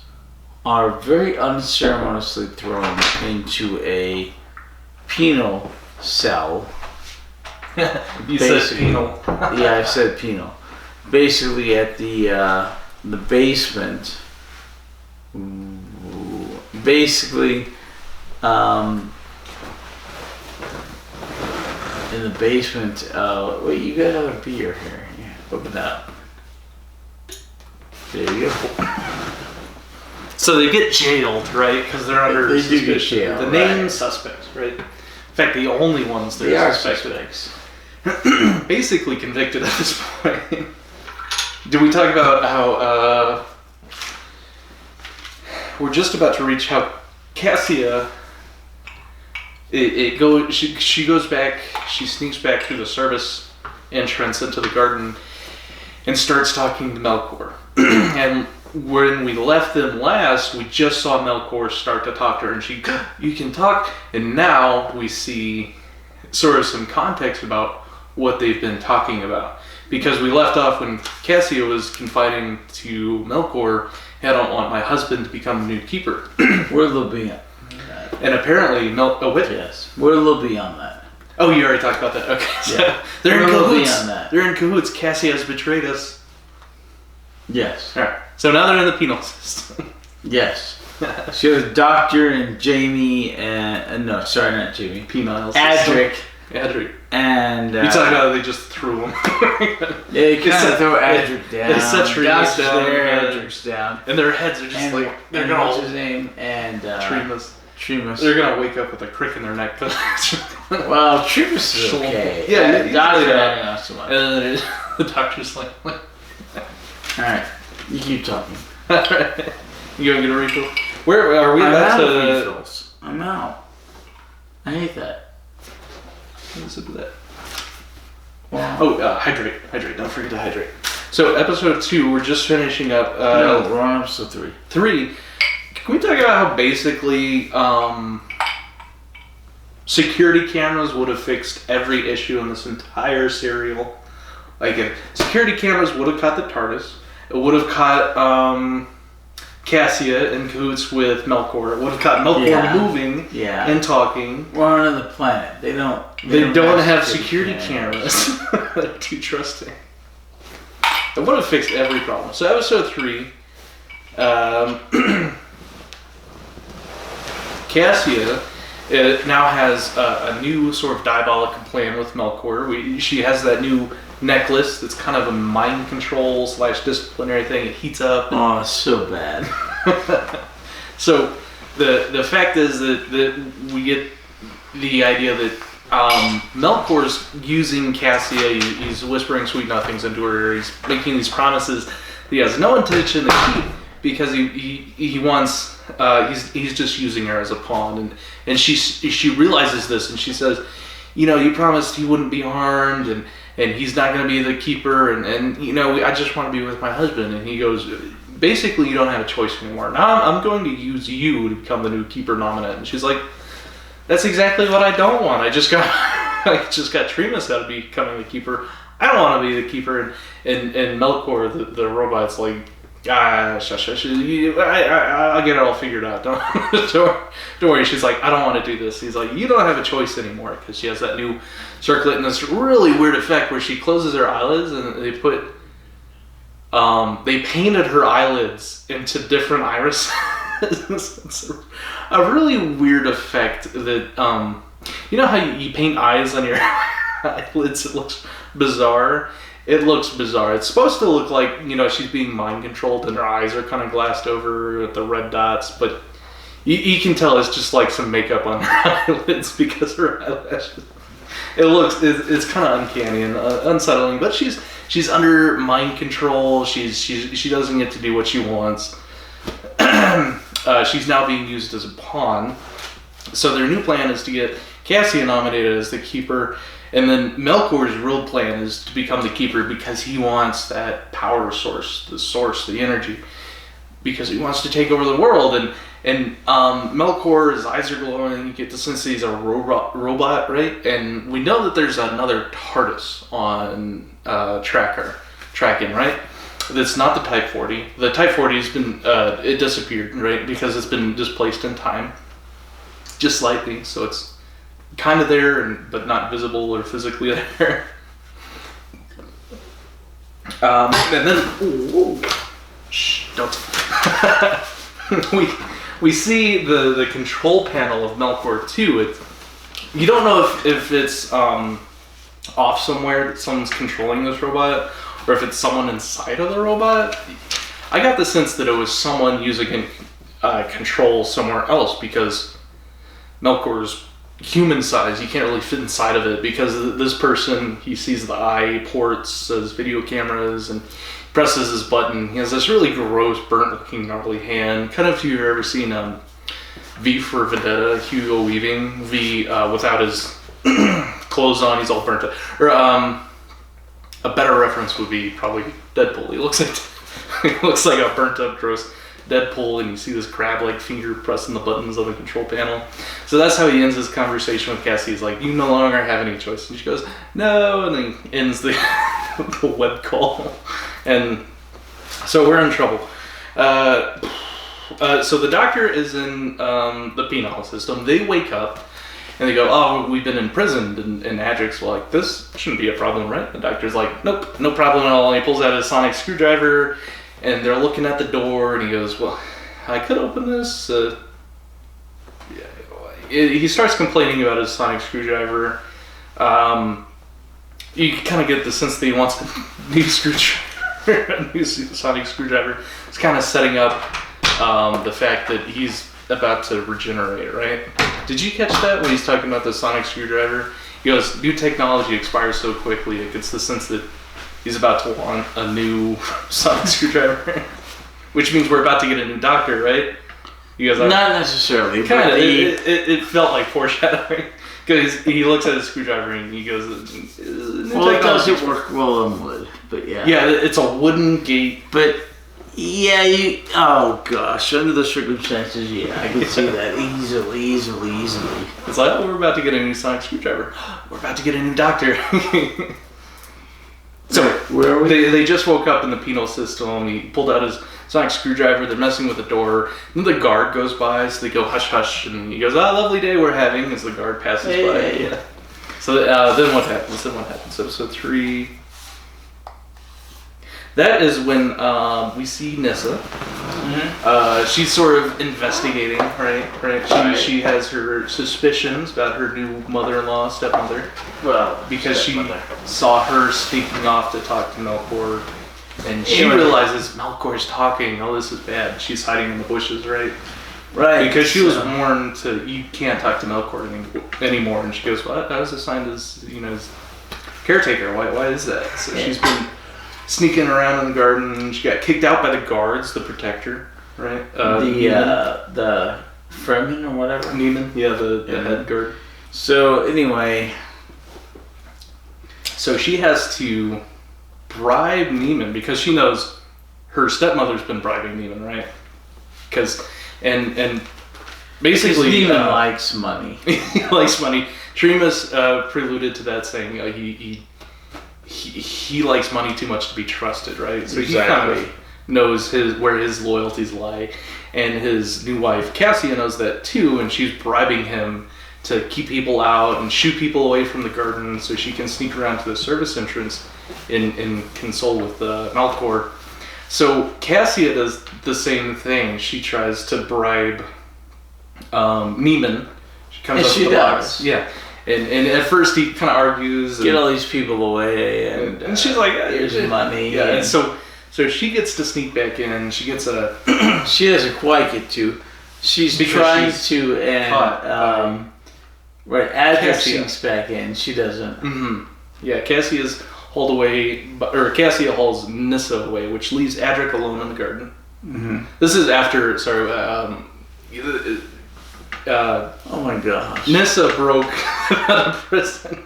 are very unceremoniously thrown into a penal cell. You said penal. Yeah, I said penal. Basically at the basement. Basically, in the basement. Wait, you got another beer here. Yeah, open that up. There you go. So they get jailed, right? Because they're under They do get suspicion. jailed, The named right. suspects, right? In fact, the only ones They they're are suspected. suspects. Basically convicted at this point. Did we talk about how we're just about to reach how Cassia she goes back, she sneaks back through the service entrance into the garden and starts talking to Melkor. And when we left them last, we just saw Melkor start to talk to her, and you can talk, and now we see sort of some context about what they've been talking about. Because we left off when Cassia was confiding to Melkor, hey, I don't want my husband to become the new keeper. We're a little beyond that. And apparently, Yes, we're a little beyond that. Oh, you already talked about that. Okay, so Yeah. they're in We're a little cahoots. beyond that. They're in cahoots. Cassia has betrayed us. Yes. All right, so now they're in the penal system. Yes. So it was Doctor and Jamie and no, sorry, not Jamie. Penal Adric. Adric. And You talk about they just threw him. they kind It's of throw Adric down. They set Tremas Doctor's down. there, Adric's down. And their heads are just And like they're and gonna what's his name? And Tremas. Tremas. They're gonna wake up with a crick in their neck. Well, Tremas is okay. Yeah, he's Doctor, really not so much. And then the doctor's like, All right, you keep talking. alright. You gonna get a refill? Where are we? I'm That's out of refills. I'm out. I hate that. Listen to that. Wow. Oh, hydrate. Don't forget to hydrate. So, episode 2, we're just finishing up. No, we're on episode 3. 3. Can we talk about how basically security cameras would have fixed every issue in this entire serial? Like, if security cameras would have caught the TARDIS, it would have caught Cassia in cahoots with Melkor. It would have caught Melkor moving and talking. We're on another planet. They don't have security cameras. They're too trusting. It would have fixed every problem. So episode 3, Cassia now has a new sort of diabolical plan with Melkor. She has that new necklace that's kind of a mind control / disciplinary thing. It heats up. Oh, it's so bad. So the fact is that we get the idea that Melkor's using Cassia. He's whispering sweet nothings into her. He's making these promises that he has no intention to keep because he wants. He's just using her as a pawn, and she realizes this, and she says, you promised he wouldn't be harmed, and he's not going to be the keeper, and I just want to be with my husband. And he goes, basically, you don't have a choice anymore. Now I'm going to use you to become the new keeper nominate. And she's like, that's exactly what I don't want. I just got Tremas out of becoming the keeper. I don't want to be the keeper. And Melkor, the robot's like, I'll get it all figured out. Don't worry. She's like, I don't want to do this. He's like, you don't have a choice anymore, because she has that new circlet and this really weird effect where she closes her eyelids and they painted her eyelids into different irises. It's a really weird effect that you know how you paint eyes on your eyelids? It looks bizarre. It looks bizarre. It's supposed to look like, she's being mind controlled and her eyes are kind of glassed over with the red dots, but you can tell it's just like some makeup on her eyelids because her eyelashes. It's kind of uncanny and unsettling, but she's under mind control. She doesn't get to do what she wants. She's now being used as a pawn. So their new plan is to get Cassia nominated as the keeper. And then Melkor's real plan is to become the keeper because he wants that power source, the energy, because he wants to take over the world. And Melkor, his eyes are glowing. You get the sense that he's a robot, right? And we know that there's another TARDIS on Traken, right? That's not the Type 40. The Type 40 has been it disappeared, right? Because it's been displaced in time, just slightly. So it's kind of there, but not visible or physically there. And then, shh, don't. we see the control panel of Melkor too. You don't know if it's off somewhere that someone's controlling this robot, or if it's someone inside of the robot. I got the sense that it was someone using control somewhere else because Melkor's human size. You can't really fit inside of it because this person, he sees the eye ports as video cameras and presses his button. He has this really gross, burnt-looking, gnarly hand. Kind of if you've ever seen V for Vendetta, Hugo Weaving, V without his clothes on, he's all burnt up. Or a better reference would be probably Deadpool. He looks like a burnt up, gross Deadpool, and you see this crab-like finger pressing the buttons on the control panel. So that's how he ends his conversation with Cassie. He's like, "You no longer have any choice." And she goes, "No," and then ends the the web call. And so we're in trouble. So the doctor is in the penal system. They wake up and they go, "Oh, we've been imprisoned." And Adric's like, "This shouldn't be a problem, right?" The doctor's like, "Nope, no problem at all." And he pulls out his sonic screwdriver and they're looking at the door and he goes, "Well, I could open this." He starts complaining about his sonic screwdriver. You kind of get the sense that he wants a new screwdriver, a new sonic screwdriver. It's kind of setting up the fact that he's about to regenerate, right? Did you catch that when he's talking about the sonic screwdriver? He goes, "New technology expires so quickly." It gets the sense that he's about to want a new sonic screwdriver, which means we're about to get a new doctor, right? You guys, not necessarily. Kind of. It felt like foreshadowing because he looks at his screwdriver and he goes, "Well, it doesn't work well on wood, but yeah." Yeah, it's a wooden gate, but yeah, oh gosh, under the circumstances, yeah, I could see that easily. It's like, "Oh, we're about to get a new sonic screwdriver. We're about to get a new doctor." So where are we? They just woke up in the penal system. He pulled out his sonic screwdriver. They're messing with the door. And the guard goes by, so they go hush hush, and he goes, "Ah, lovely day we're having," as the guard passes by. Yeah. So then what happens? Episode 3. That is when we see Nyssa. Mm-hmm. She's sort of investigating, right? She has her suspicions about her new mother-in-law, stepmother. Well, because she saw her sneaking off to talk to Melkor, and she realizes Melkor's talking. Oh, this is bad. She's hiding in the bushes, right? Right. Because she was warned you can't talk to Melkor anymore, and she goes, "What? I was assigned as his caretaker. Why is that?" So she's been sneaking around in the garden, and she got kicked out by the guards, the protector, right? The Fremen or whatever. Neiman, yeah, the head guard. So anyway, so she has to bribe Neiman because she knows her stepmother's been bribing Neiman, right? And basically Neiman likes money. He likes money. Tremas preluded to that, saying he likes money too much to be trusted, right? So he kind of knows where his loyalties lie, and his new wife Cassia knows that too, and she's bribing him to keep people out and shoot people away from the garden so she can sneak around to the service entrance and console with Melkor. So Cassia does the same thing. She tries to bribe Neiman. She comes up with the box. Yeah. And at first he kind of argues. Get all these people away. And she's like, "Here's money." Yeah. And so she gets to sneak back in. She gets a... She doesn't quite get to. She's trying to, and... right, Adric sneaks back in. She doesn't. Mm-hmm. Yeah, Cassia hauls Nyssa away, which leaves Adric alone in the garden. Mm-hmm. This is after, oh my gosh. Nyssa broke out of prison.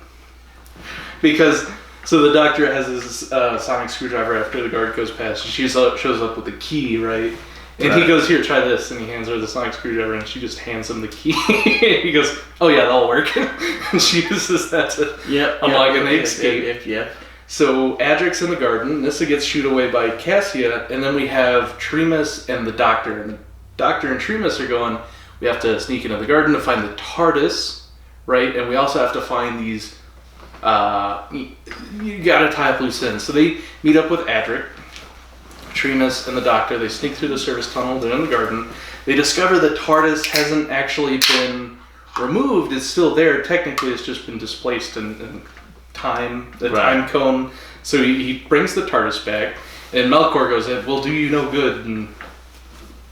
So the doctor has his sonic screwdriver after the guard goes past. She shows up with the key, right? And he goes, "Here, try this." And he hands her the sonic screwdriver, and she just hands him the key. He goes, "Oh yeah, that'll work." And she uses that to unlock an escape. Yep. So Adric's in the garden. Nyssa gets shooed away by Cassia, and then we have Tremas and the doctor. And the doctor and Tremas are going, "We have to sneak into the garden to find the TARDIS, right? And we also have to find these, you gotta tie up loose ends." So they meet up with Adric, Tremas, and the doctor. They sneak through the service tunnel. They're in the garden. They discover the TARDIS hasn't actually been removed. It's still there. Technically, it's just been displaced in time, the time cone. So he brings the TARDIS back, and Melkor goes, "It will do you no good," and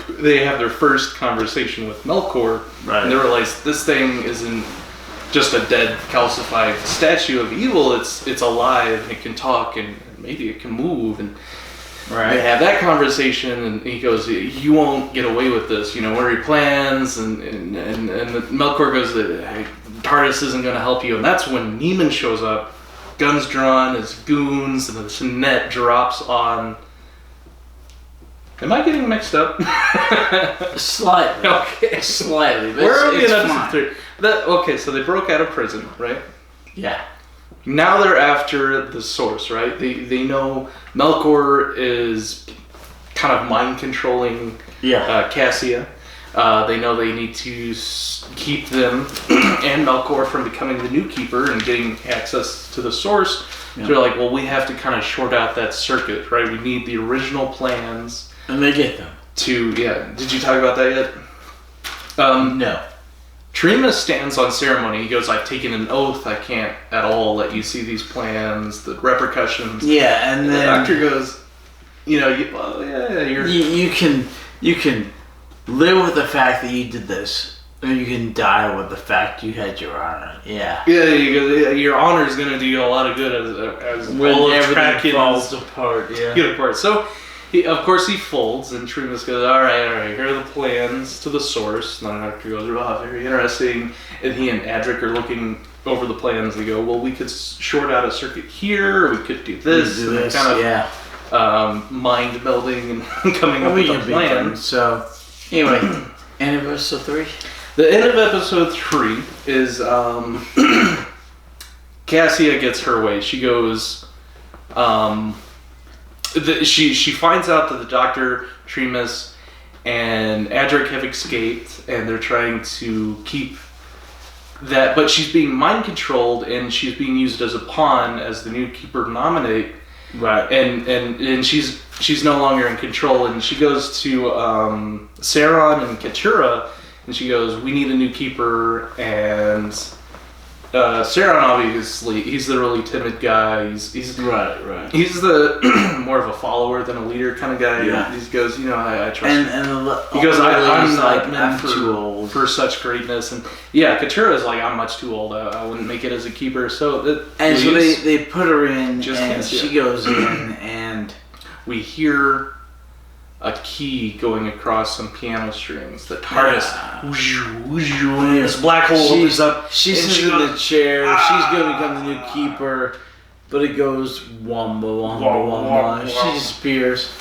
they have their first conversation with Melkor, and they realize this thing isn't just a dead, calcified statue of evil. It's alive and it can talk and maybe it can move. And they have that conversation, and he goes, "You won't get away with this. You know, what are your plans?" And Melkor goes, "TARDIS isn't going to help you." And that's when Neiman shows up, guns drawn, his goons, and this net drops on. Am I getting mixed up? Slightly. Okay. Slightly. Where are we in episode 3? Okay, so they broke out of prison, right? Yeah. Now they're after the source, right? They know Melkor is kind of mind controlling Cassia. They know they need to keep them and Melkor from becoming the new keeper and getting access to the source. Yeah. So they're like, well, we have to kind of short out that circuit, right? We need the original plans. And they get them. Did you talk about that yet? No. Trima stands on ceremony. He goes, "I've taken an oath. I can't at all let you see these plans, the repercussions." Yeah, and then the doctor goes, "You can live with the fact that you did this, or you can die with the fact you had your honor." Yeah. Yeah, your honor is going to do you a lot of good as when all of everything Traken falls apart. Yeah. Get apart. So. He folds, and Trimus goes, all right, here are the plans to the source. And the doctor goes, "Oh, very interesting." And he and Adric are looking over the plans. They go, "Well, we could short out a circuit here, or we could do this." Mind melding and coming up with a plan. So, anyway, end of episode 3? The end of episode 3 is Cassia gets her way. She goes... She finds out that the Doctor, Tremas, and Adric have escaped, and they're trying to keep that, but she's being mind controlled, and she's being used as a pawn as the new keeper nominate. Right. And she's no longer in control, and she goes to Sauron and Keturah, and she goes, "We need a new keeper," and Sauron, obviously, he's the really timid guy. He's right. He's the more of a follower than a leader kind of guy. Yeah. He goes, I trust. He goes, I'm like, not meant too old for such greatness. And Keturah's like, I'm much too old. I wouldn't make it as a keeper. So they put her in, and she goes in, and we hear a key going across some piano strings. The TARDIS, this black hole opens up. She sits in the chair. She's going to become the new keeper, but it goes womba. She disappears.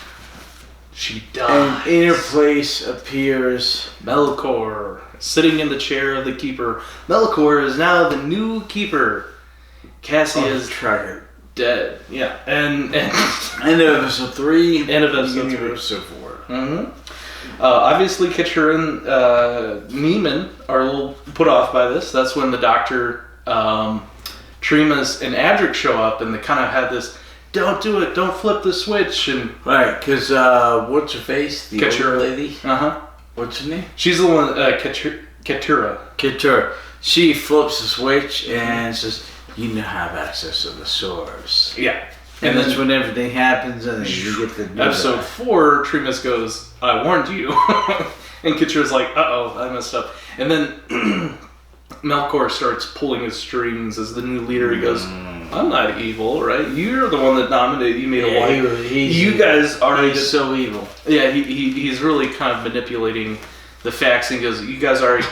She dies. And in her place appears Melkor, sitting in the chair of the keeper. Melkor is now the new keeper. Cassia is dead. Yeah. And end of episode 3. End of episode 3. Episode 4. Mm-hmm. Obviously, Keturah and Neiman are a little put off by this. That's when the Doctor, Tremas, and Adric show up, and they kind of have this, "Don't do it, don't flip the switch." And right, because what's her face? The Keturah lady? Uh-huh. What's her name? She's the one, Keturah. Keturah. She flips the switch and says, "You now have access to the source." Yeah. And that's when everything happens, and then you get the... Episode 4, Tremas goes, "I warned you." And Keturah's like, "Uh-oh, I messed up." And then Melkor starts pulling his strings as the new leader. He goes, "I'm not evil, right? You're the one that nominated. You made a wife. You guys already He's so evil." Yeah, he's really kind of manipulating the facts, and goes, You guys already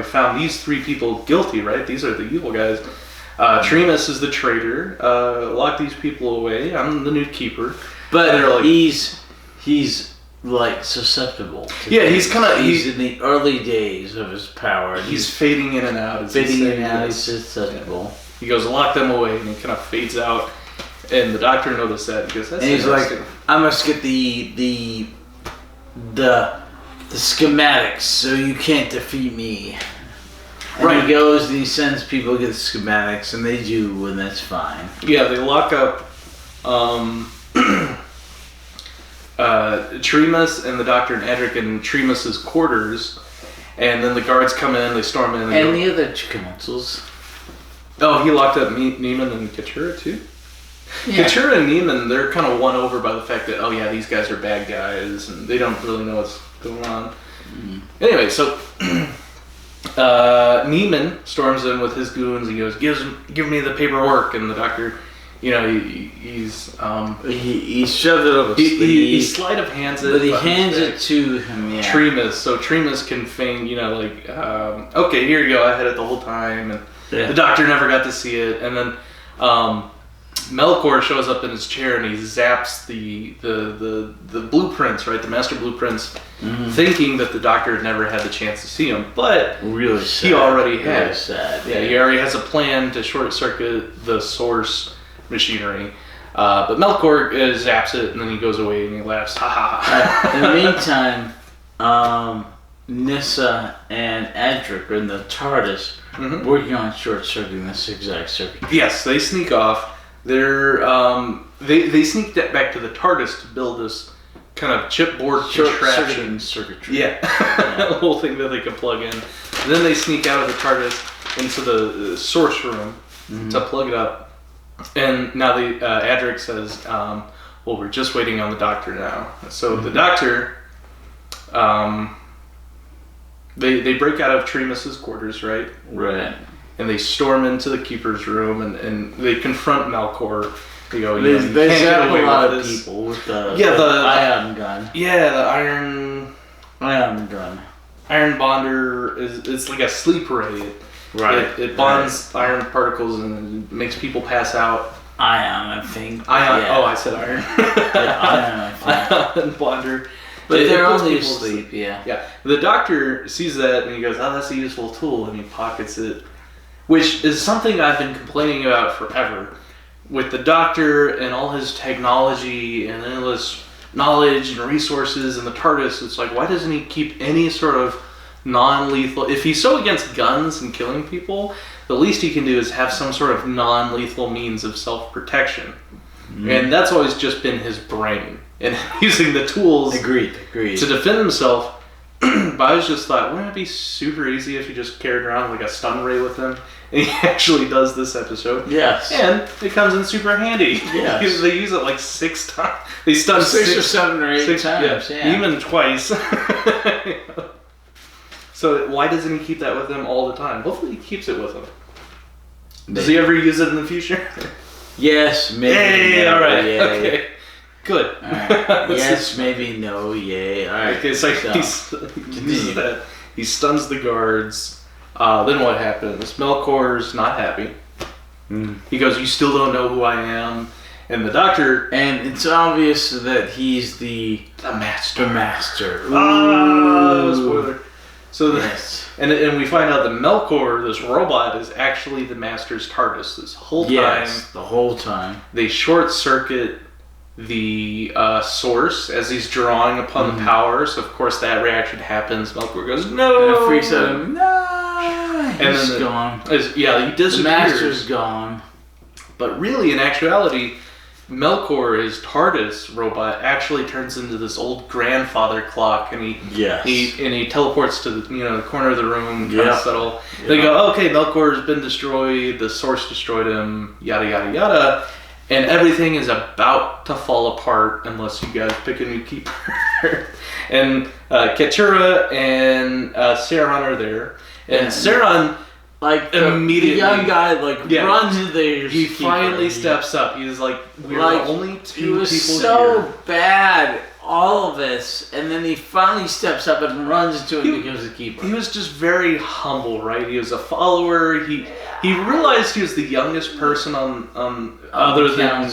found these 3 people guilty, right? These are the evil guys. Tremas is the traitor. Lock these people away. I'm the new keeper." But like, he's like susceptible. He's in the early days of his power. He's fading in and out. He's susceptible. Yeah. He goes, "Lock them away," and he kind of fades out. And the Doctor noticed that. He goes, "That's and he's interesting." Like, "I must get the schematics, so you can't defeat me." And right. He goes and he sends people to get the schematics, and they do, and that's fine. Yeah, they lock up Tremas and the Doctor and Adric in Tremas's quarters, and then the guards come in, they storm in. And the other consuls. Oh, he locked up Neiman and Keturah too? Katura and Neiman, they're kind of won over by the fact that, oh yeah, these guys are bad guys, and they don't really know what's going on. Mm-hmm. Anyway, so Neiman storms in with his goons and he goes, give me the paperwork, and the doctor, he shoved it up his sleeve. He sleight of hands it, but he hands it to him. Yeah. Tremas, so Tremas can feign, okay, here you go, I had it the whole time, and the doctor never got to see it, and then Melkor shows up in his chair and he zaps the blueprints, right? The master blueprints, thinking that the doctor had never had the chance to see him, but really sad. He already had. Really sad. Yeah, he already has a plan to short circuit the source machinery. But Melkor zaps it and then he goes away and he laughs. Ha ha ha. In the meantime, Nyssa and Adric are in the TARDIS working on short circuiting the zigzag circuit. Yes, they sneak off. They sneaked back to the TARDIS to build this kind of chipboard contraption circuitry. Yeah, a whole thing that they can plug in. And then they sneak out of the TARDIS into the source room to plug it up. And now Adric says, "Well, we're just waiting on the doctor now." So the doctor, they break out of Tremas's quarters, right? Right. And they storm into the Keeper's room and they confront Melkor. They go, they zap a lot of people with the ion gun. Yeah, the iron gun. Iron bonder it's like a sleep ray. Right. It bonds iron particles and makes people pass out. Ion, I think. Ion. Yeah. Oh, I said iron. Yeah, ion, I think. Ion bonder. But they're only asleep. Yeah. Yeah. The doctor sees that and he goes, "Oh, that's a useful tool," and he pockets it. Which is something I've been complaining about forever. With the doctor and all his technology and endless knowledge and resources and the TARDIS, it's like, why doesn't he keep any sort of non-lethal... If he's so against guns and killing people, the least he can do is have some sort of non-lethal means of self-protection. And that's always just been his brain. And using the tools Agreed. to defend himself. But I just thought, wouldn't it be super easy if he just carried around like a stun ray with him? And he actually does this episode. Yes. And it comes in super handy. Yes. They use it like 6 times. They stun 6 or 7 or 8 times. Yeah. Even twice. So why doesn't he keep that with him all the time? Hopefully he keeps it with him. Does he ever use it in the future? Yes, maybe. Hey, no, alright. yay. Okay. Good. All right. Yes, maybe, no, yay. Alright. Okay, so he stuns the guards. Then what happens? Melkor's not happy. He goes, "You still don't know who I am." And the doctor... And it's obvious that he's the master. The master. Spoiler. So yes. And we find out that Melkor, this robot, is actually the master's TARDIS this whole time. Yes, the whole time. They short circuit the source as he's drawing upon the power. So of course that reaction happens. Melkor goes, "No!" And it freaks out. No! And he's then gone. He disappears. The master's gone. But really, in actuality, Melkor, his TARDIS robot, actually turns into this old grandfather clock, and he teleports to the corner of the room, kind of subtle. They go, "Okay, Melkor's been destroyed. The source destroyed him. Yada yada yada." And everything is about to fall apart unless you guys pick a new keeper. And Katura and Saron are there. And Saron, immediately... The young guy, runs into the He finally steps up. He's like, we're the only 2 people here. He was so bad, all of this, and then he finally steps up and runs into it and becomes a keeper. He was just very humble, right? He was a follower. He realized he was the youngest person on other than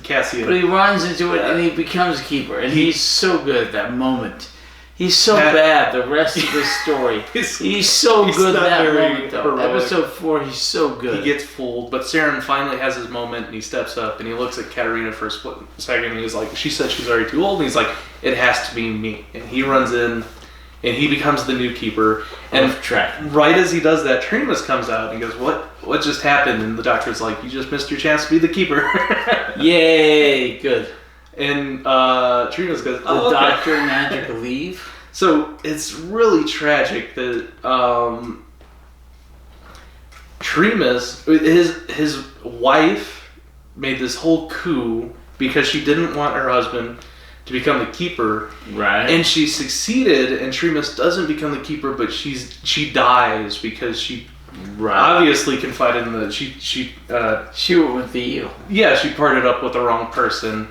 Cassian. But he runs into it and he becomes a keeper. And he's so good at that moment. He's so bad the rest of the story. He's so good at that moment, though. Heroic. Episode 4, he's so good. He gets fooled, but Saron finally has his moment and he steps up and he looks at Katarina for a split second and he's like, she said she's already too old, and he's like, it has to be me. And he runs in and he becomes the new keeper. And right as he does that, Tremas comes out and he goes, what just happened? And the doctor's like, you just missed your chance to be the keeper. Yay, good. And Tremas goes, the doctor and Magic leave. So it's really tragic that Tremas, his wife made this whole coup because she didn't want her husband to become the keeper. Right. And she succeeded, and Tremas doesn't become the keeper, but she dies because she obviously confided in the she went with the evil. Yeah, she parted up with the wrong person.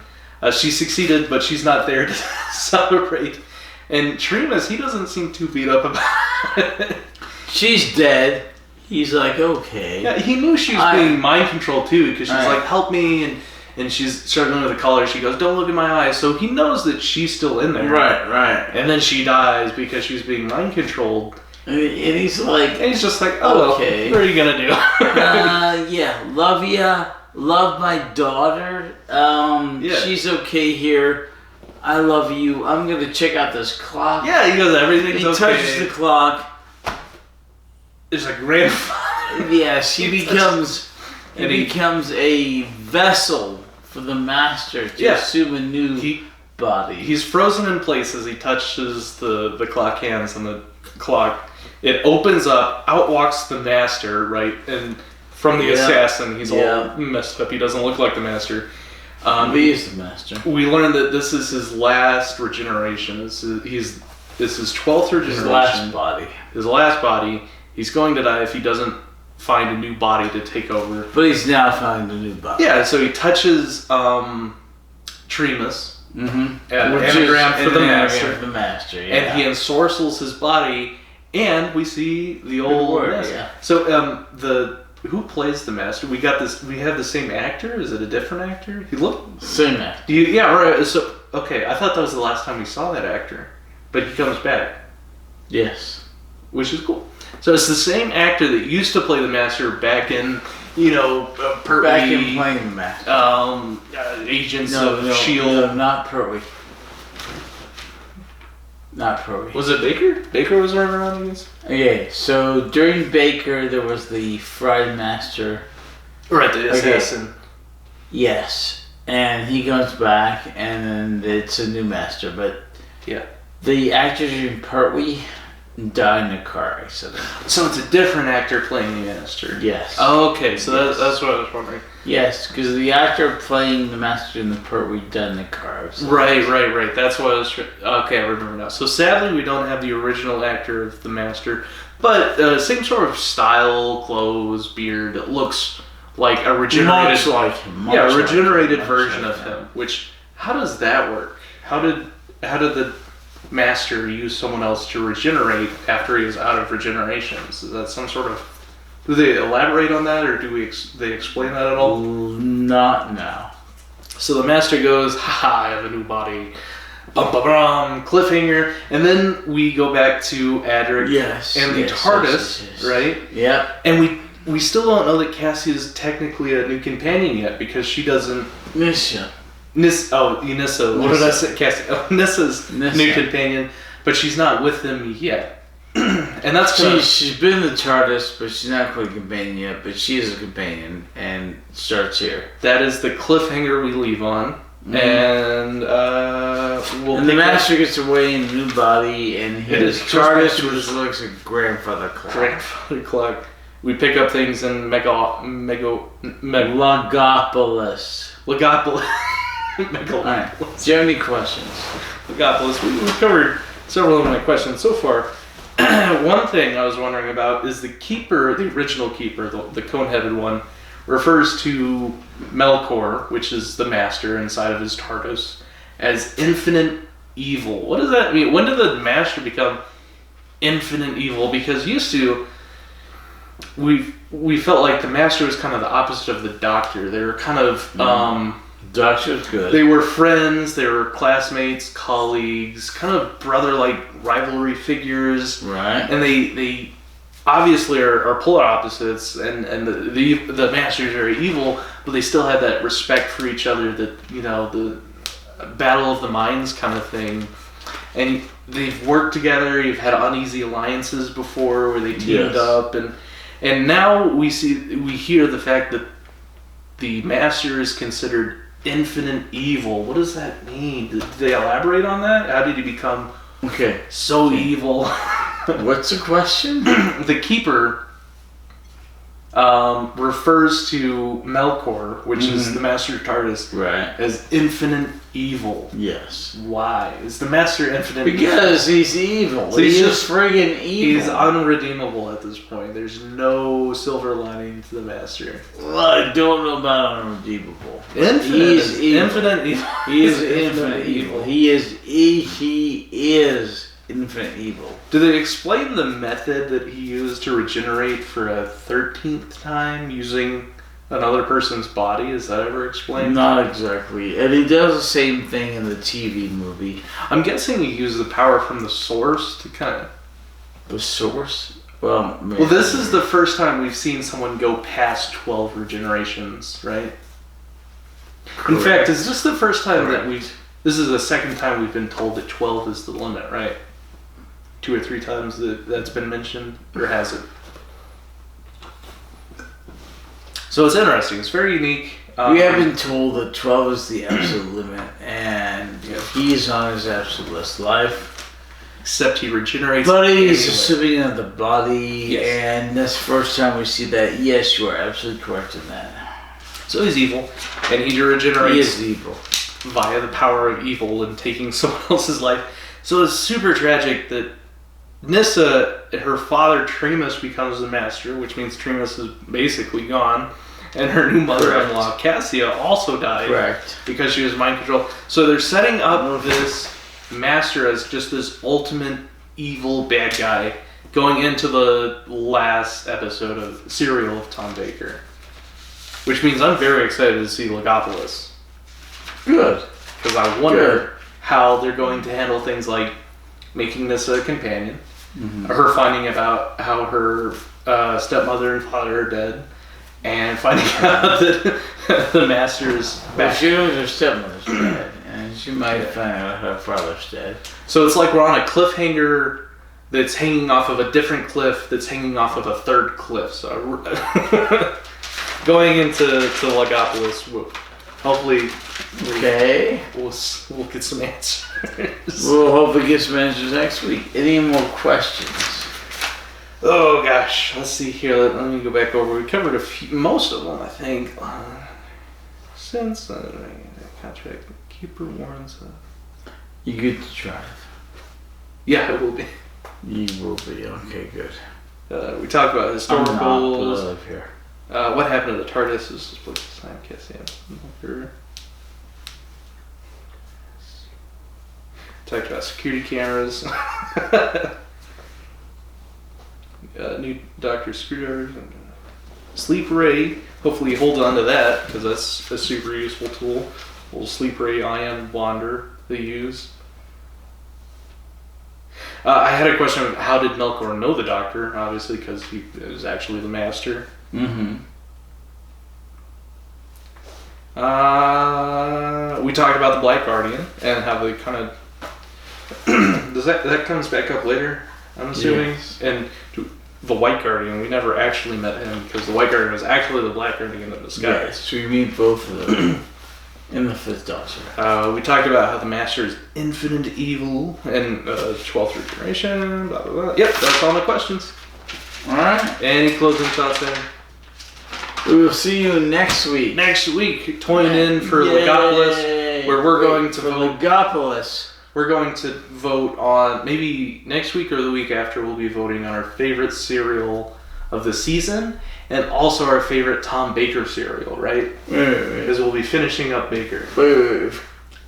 She succeeded, but she's not there to celebrate. And Tremas, he doesn't seem too beat up about it. She's dead. He's like, okay. Yeah, he knew she was being mind controlled too, because she's like, help me, and she's struggling with the collar. She goes, don't look in my eyes. So he knows that she's still in there. Right. And then she dies because she was being mind controlled. And he's like... And he's just like, oh, okay. What are you going to do? Yeah, love ya. Love my daughter. She's okay here. I love you. I'm going to check out this clock. Yeah, he goes, everything's okay. He touches the clock. There's a grandfather. Yes, he becomes a vessel for the master to assume a new body. He's frozen in place as he touches the clock hands on the clock. It opens up, out walks the master, right? And from the assassin, he's all messed up. He doesn't look like the master. He is the master. We learned that this is his last regeneration. This is his 12th regeneration. His last body. His last body. He's going to die if he doesn't find a new body to take over. But he's now found a new body. Yeah, so he touches Tremas. Mm-hmm. Anagram for the master. For the master, yeah. And he ensorcels his body, and we see the old master. Yeah. So who plays the master? We have the same actor? Is it a different actor? He looked same actor. Yeah, right. So okay, I thought that was the last time we saw that actor. But he comes back. Yes. Which is cool. So it's the same actor that used to play the master back in, Pertwee. Back in playing the master. Agents of S.H.I.E.L.D. No, not Pertwee. Not Pertwee. Was it Baker? Baker was running around against? Okay, so during Baker, there was the Fried Master. Right, the assassin. Okay. Yes. And he comes back, and then it's a new master. But the actors in Pertwee died in a car accident. So it's a different actor playing the master? Yes. Oh, okay, so that's what I was wondering. Yes, because the actor playing the master in the Pertwee died in a car accident. Right. That's what I was... Okay, I remember now. So sadly, we don't have the original actor of the master, but same sort of style, clothes, beard. It looks like a regenerated... Much like him. A regenerated version of him. Which, how does that work? How did the master use someone else to regenerate after he was out of regenerations? Is that some sort of... Do they elaborate on that, or do they explain that at all? Not now. So the master goes, haha, I have a new body. Bum, cliffhanger. And then we go back to Adric and the TARDIS, right? Yep. And we still don't know that Cassie is technically a new companion yet, because she doesn't... Nyssa. Nyssa. What did I say? Cassie. Oh, Nissa's new companion, but she's not with them yet. And that's she's been the TARDIS, but she's not quite a companion yet. But she is a companion, and starts here. That is the cliffhanger we leave on, and the master gets away in a new body, and his TARDIS looks like grandfather clock. Grandfather clock. We pick up things in Legopolis. Alright. Do you have any questions? Legopolis. We've covered several of my questions so far. One thing I was wondering about is the keeper, the original keeper, the cone-headed one, refers to Melkor, which is the master inside of his TARDIS, as infinite evil. What does that mean? When did the master become infinite evil? Because used to, we felt like the master was kind of the opposite of the doctor. They were kind of... Doctor's good. They were friends, they were classmates, colleagues, kind of brother-like rivalry figures. Right. And they obviously are polar opposites, and the master's very evil, but they still have that respect for each other, that, the battle of the minds kind of thing. And they've worked together, you've had uneasy alliances before where they teamed up, and now we hear the fact that the master is considered infinite evil. What does that mean? Did they elaborate on that? How did he become so evil? What's the question? The keeper refers to Melkor, which is the Master TARDIS, Right. as infinite evil. Yes. Why? Is the Master infinite Because he's evil. So he's just friggin' evil. He's unredeemable at this point. There's no silver lining to the Master. Well, I don't know about unredeemable. He's infinite evil. He is infinite evil. He is infinite evil. Do they explain the method that he used to regenerate for a 13th time using another person's body? Is that ever explained? Not exactly. And he does the same thing in the TV movie. I'm guessing he used the power from the source to kind of... The source? Well, this is the first time we've seen someone go past 12 regenerations, right? Correct. In fact, is this the first time that we've... This is the second time we've been told that 12 is the limit, right? 2 or 3 times that's been mentioned, or has it? So it's interesting. It's very unique. We have been told that 12 is the absolute limit, and he's on his absolute life. Except he regenerates. But he's assuming of the body, yes. And that's the first time we see that. Yes, you are absolutely correct in that. So he's evil, and he regenerates. He is evil via the power of evil and taking someone else's life. So it's super tragic that Nyssa, her father Tremus, becomes the Master, which means Tremus is basically gone, and her new mother-in-law Cassia also died. Correct. Because she was mind controlled. So they're setting up this Master as just this ultimate evil bad guy going into the last episode of Serial of Tom Baker. Which means I'm very excited to see Legopolis. Good. Because I wonder how they're going to handle things like making this a companion, her finding about how her stepmother and father are dead, and finding out that the Master is back. Well, she knows her stepmother's dead, and she might find out her father's dead. So it's like we're on a cliffhanger that's hanging off of a different cliff that's hanging off of a third cliff. So going into Legopolis, hopefully we'll get some answers. We'll hopefully get some answers next week. Any more questions? Oh gosh, let's see here. Let me go back over. We covered most of them, I think. Since contract keeper warrants. You get to drive. Yeah, it will be. You will be. Okay, good. We talked about historicals. I'm not, but I live here. What happened to the TARDIS is split this time. Cassia. Talked about security cameras. New Doctor screwdrivers. Sleep ray. Hopefully, hold on to that because that's a super useful tool. Little sleep ray ion wander they use. I had a question of how did Melkor know the Doctor? Obviously, because he is actually the Master. Mm-hmm. We talked about the Black Guardian and how they kind of does that comes back up later, I'm assuming. Yes. And the White Guardian, we never actually met him because the White Guardian was actually the Black Guardian of the sky. Yes, so we meet both of them in the 5th Doctor. We talked about how the Master is infinite evil and 12th regeneration, blah blah blah. Yep, that's all my questions. Alright. Any closing thoughts there? We will see you next week. Next week, tune in for Legopolis, where we're going to vote. Legopolis. We're going to vote on, maybe next week or the week after, we'll be voting on our favorite cereal of the season, and also our favorite Tom Baker cereal, right? Wait. Because we'll be finishing up Baker. Wait.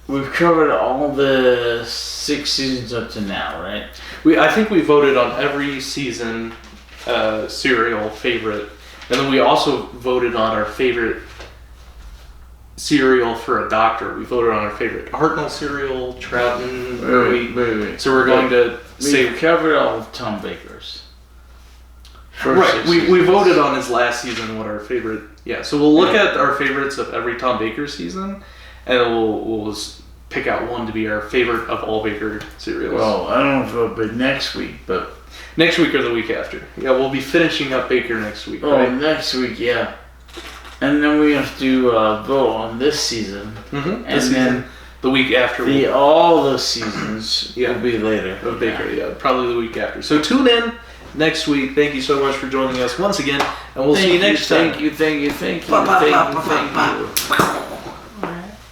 We've covered all the 6 seasons up to now, right? I think we voted on every season cereal favorite, and then we also voted on our favorite cereal for a doctor. We voted on our favorite Hartnell cereal, Trouton. Wait. So we're going to say we covered all of Tom Baker's. Right. We voted on his last season what our favorite. Yeah. So we'll look at our favorites of every Tom Baker season, and we'll just pick out one to be our favorite of all Baker cereals. Well, I don't know if it'll be next week, but next week or the week after. Yeah, we'll be finishing up Baker next week. Oh, right? Next week, yeah. And then we have to vote on this season. Mm-hmm. And then the week after. All the seasons will be later. Of Baker, yeah. Probably the week after. So tune in next week. Thank you so much for joining us once again, and we'll see you next time. Thank you.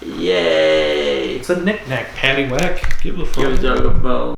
Yay! It's a knick-knack, paddywhack. Give a fuck. Give a dog a bone.